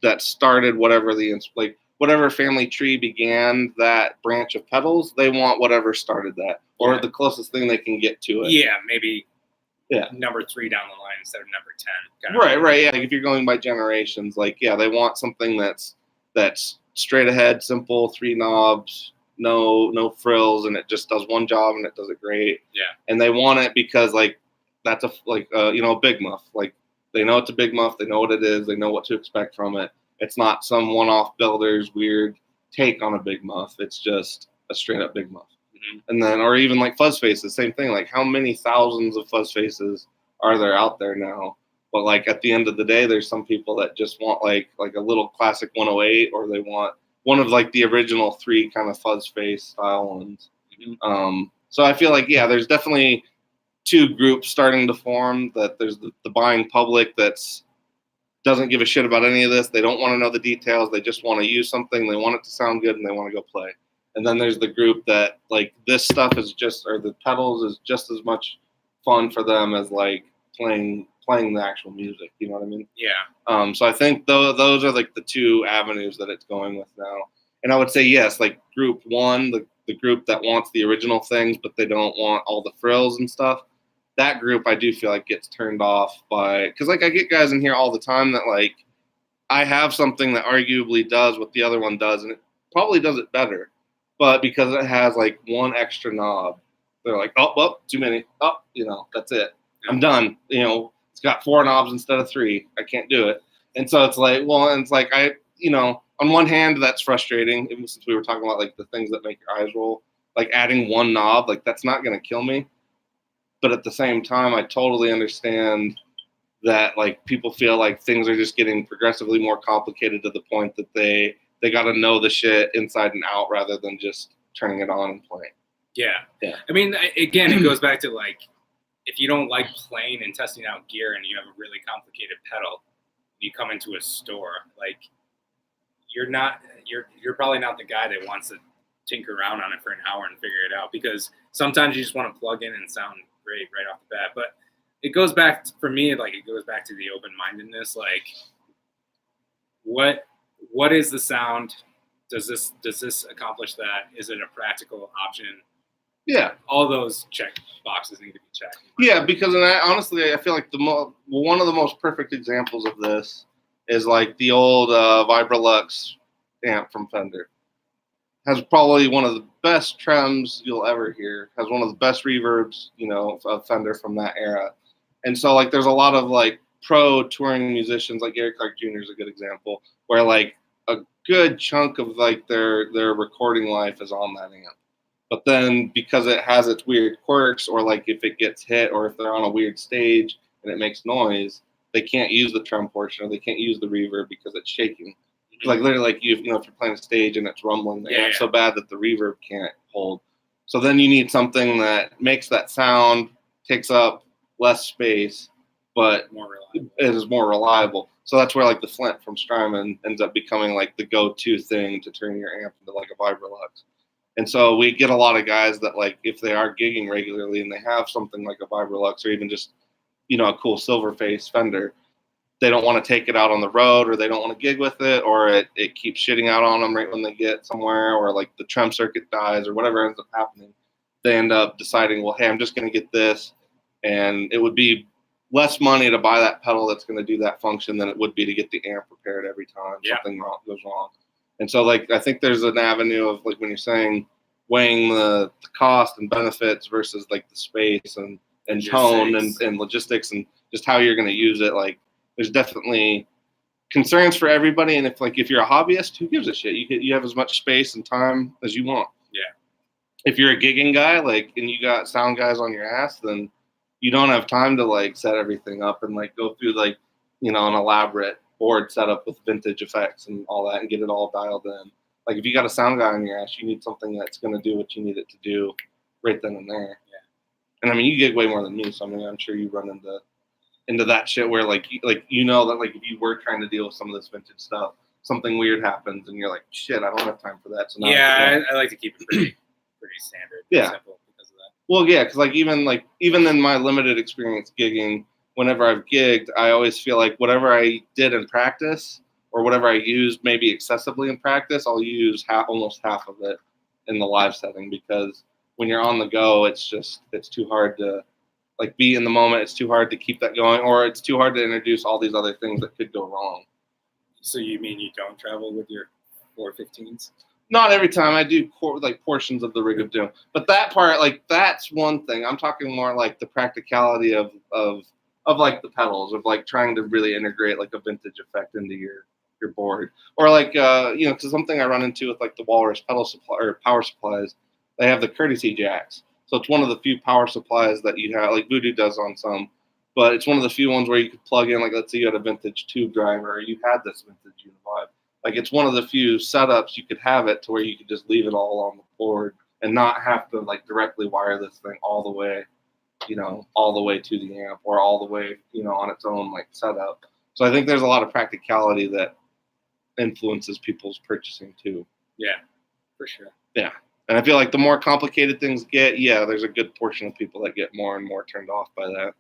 that started whatever family tree began that branch of pedals. They want whatever started that, or the closest thing they can get to it. Yeah, maybe. Yeah, number 3 down the line instead of number 10. Right. Yeah, like if you're going by generations, like they want something that's straight ahead, simple, 3 knobs, no frills, and it just does one job and it does it great. Yeah, and they want it because like that's a big muff. Like they know it's a big muff, they know what it is, they know what to expect from it. It's not some one-off builder's weird take on a big muff. It's just a straight up big muff. And then, or even like fuzz faces, same thing. Like how many thousands of fuzz faces are there out there now? But like at the end of the day, there's some people that just want like a little classic 108, or they want one of like the original 3 kind of fuzz face style ones. So I feel like there's definitely two groups starting to form. That there's the buying public that's doesn't give a shit about any of this. They don't want to know the details. They just want to use something. They want it to sound good, and they want to go play. And then there's the group that like this stuff is just, or the pedals is just as much fun for them as like playing the actual music. You know what I mean? Yeah. So I think those are like the two avenues that it's going with now. And I would say yes, like group one, the group that wants the original things, but they don't want all the frills and stuff. That group I do feel like gets turned off by, because like I get guys in here all the time that like I have something that arguably does what the other one does, and it probably does it better, but because it has like one extra knob, they're like, oh, well, too many. Oh, that's it. I'm done. It's got 4 knobs instead of 3. I can't do it. And so it's like, well, and it's like on one hand that's frustrating, even since we were talking about like the things that make your eyes roll, like adding one knob, like that's not going to kill me. But at the same time, I totally understand that like people feel like things are just getting progressively more complicated to the point that they got to know the shit inside and out rather than just turning it on and playing. Yeah. Yeah. I mean, again, it goes back to like, if you don't like playing and testing out gear and you have a really complicated pedal, you come into a store, like you're probably not the guy that wants to tinker around on it for an hour and figure it out, because sometimes you just want to plug in and sound great right off the bat. But it goes back for me, like it goes back to the open-mindedness. Like, what is the sound? Does this accomplish that? Is it a practical option? Yeah, all those check boxes need to be checked. Yeah, because honestly, I feel like one of the most perfect examples of this is like the old Vibralux amp from Fender. Has probably one of the best trems you'll ever hear. Has one of the best reverbs, of Fender from that era. And so like there's a lot of like pro touring musicians, like Gary Clark Jr. is a good example, where like a good chunk of like their recording life is on that amp. But then because it has its weird quirks, or like if it gets hit, or if they're on a weird stage and it makes noise, they can't use the trem portion, or they can't use the reverb because it's shaking. Like literally, like if you're playing a stage and it's rumbling, the amp's so bad that the reverb can't hold. So then you need something that makes that sound, takes up less space, but it is more reliable. So that's where like the Flint from Strymon ends up becoming like the go-to thing to turn your amp into like a Vibralux. And so we get a lot of guys that like if they are gigging regularly and they have something like a Vibralux or even just a cool silver face Fender, they don't want to take it out on the road, or they don't want to gig with it, or it keeps shitting out on them right when they get somewhere, or like the trem circuit dies or whatever ends up happening. They end up deciding, well, hey, I'm just going to get this, and it would be less money to buy that pedal that's going to do that function than it would be to get the amp repaired every time something goes wrong. And so like I think there's an avenue of like when you're saying weighing the cost and benefits versus like the space and tone and logistics and just how you're going to use it, like there's definitely concerns for everybody. And if you're a hobbyist, who gives a shit? You have as much space and time as you want. Yeah. If you're a gigging guy, like, and you got sound guys on your ass, then you don't have time to like set everything up and like go through like, an elaborate board setup with vintage effects and all that and get it all dialed in. Like if you got a sound guy on your ass, you need something that's going to do what you need it to do right then and there. Yeah. And I mean, you gig way more than me, so I mean, I'm sure you run into that shit where that like if you were trying to deal with some of this vintage stuff, something weird happens and you're like, shit, I don't have time for that. So I like to keep it pretty standard. Simple because of that. Well, yeah, because even in my limited experience gigging, whenever I've gigged, I always feel like whatever I did in practice or whatever I used maybe excessively in practice, I'll use almost half of it in the live setting, because when you're on the go, it's too hard to like be in the moment. It's too hard to keep that going, or it's too hard to introduce all these other things that could go wrong. So you mean you don't travel with your 415s? Not every time. I do like portions of the rig of doom, but that part, like that's one thing. I'm talking more like the practicality of like the pedals, of like trying to really integrate like a vintage effect into your board, or like because something I run into with like the Walrus pedal supply or power supplies, they have the courtesy jacks. So it's one of the few power supplies that you have, like Voodoo does on some, but it's one of the few ones where you could plug in, like let's say you had a vintage tube driver, or you had this vintage Univibe. Like it's one of the few setups you could have it to where you could just leave it all on the board and not have to like directly wire this thing all the way all the way to the amp or all the way, on its own like setup. So I think there's a lot of practicality that influences people's purchasing too. Yeah, for sure. Yeah. And I feel like the more complicated things get, there's a good portion of people that get more and more turned off by that.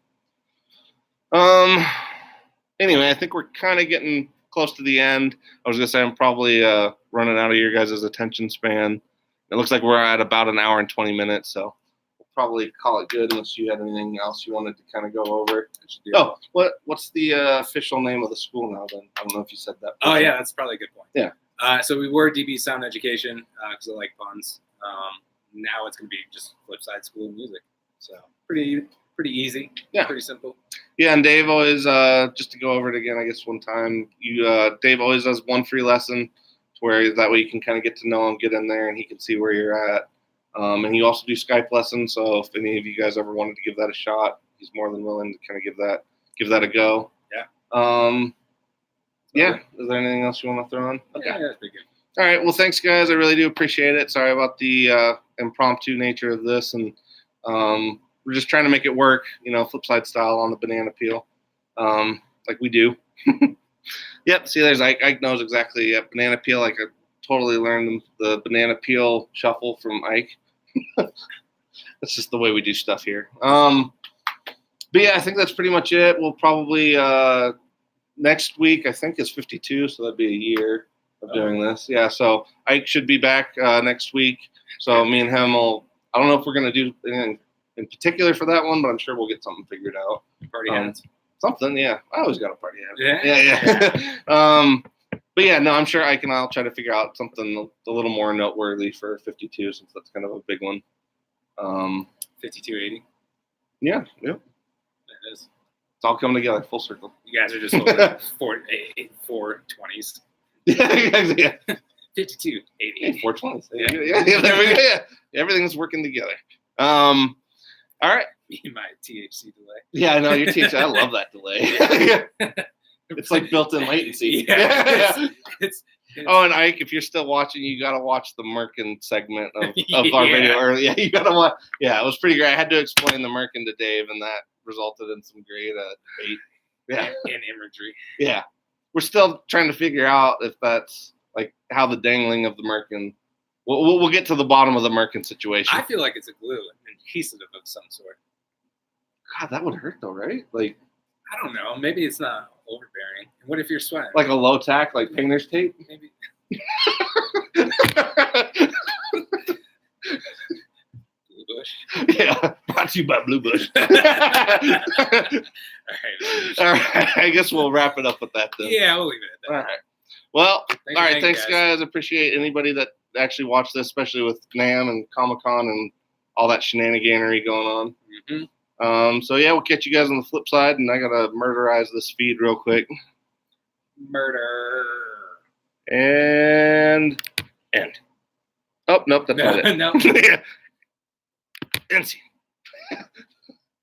Anyway, I think we're kind of getting close to the end. I was going to say I'm probably running out of your guys' attention span. It looks like we're at about an hour and 20 minutes, so we'll probably call it good unless you had anything else you wanted to kind of go over. Oh, what's the official name of the school now then? I don't know if you said that. Oh, yeah, that's probably a good point. Yeah. So we were DB Sound Education because I like puns. Now it's going to be just Flipside School of Music. So pretty easy. Yeah. Pretty simple. Yeah, and Dave always, just to go over it again, I guess one time, Dave always does one free lesson where that way you can kind of get to know him, get in there, and he can see where you're at. And you also do Skype lessons, so if any of you guys ever wanted to give that a shot, he's more than willing to kind of give that a go. Yeah. Yeah. Is there anything else you want to throw on? Okay. Yeah, that's pretty good. All right. Well, thanks, guys. I really do appreciate it. Sorry about the impromptu nature of this, and we're just trying to make it work, Flipside style on the banana peel, like we do. Yep. See, there's Ike knows exactly. Yeah, banana peel. Like I totally learned the banana peel shuffle from Ike. That's just the way we do stuff here. But yeah, I think that's pretty much it. We'll probably next week I think is 52, so that'd be a year of doing this. Yeah. So Ike should be back next week. So me and him will. I don't know if we're gonna do anything in particular for that one, but I'm sure we'll get something figured out. Party hats. Something, yeah. I always got a party hat. Yeah. But yeah, no, I'm sure I'll try to figure out something a little more noteworthy for 52, since that's kind of a big one. 5280. Yeah. It is. It's all coming together, full circle. You guys are just holding 420s. Yeah. 5280. 420s. Yeah. There we go. Yeah. Everything's working together. All right. My THC delay. Yeah, I know your THC. I love that delay. It's like built-in latency. Yeah. It's oh, and Ike, if you're still watching, you got to watch the Merkin segment of our video earlier. Yeah, you got to watch. Yeah, it was pretty great. I had to explain the Merkin to Dave, and that resulted in some great debate. Yeah. And imagery. Yeah. We're still trying to figure out if that's like how the dangling of the Merkin. We'll get to the bottom of the Merkin situation. I feel like it's a glue, an adhesive of some sort. God, that would hurt though, right? Like, I don't know. Maybe it's not overbearing. And what if you're sweating? Like a low tack, like painter's tape? Maybe. Blue Bush. Yeah, brought to you by Blue Bush. All right. I guess we'll wrap it up with that then. Yeah, we'll leave it at that. All right. Well, all right. Thanks, guys. Appreciate anybody that actually watched this, especially with NAMM and Comic-Con and all that shenaniganery going on. Mm-hmm. So yeah, we'll catch you guys on the flip side, and I gotta murderize this feed real quick. Murder. And end. Oh, nope, that's not it. No. Yeah. End scene.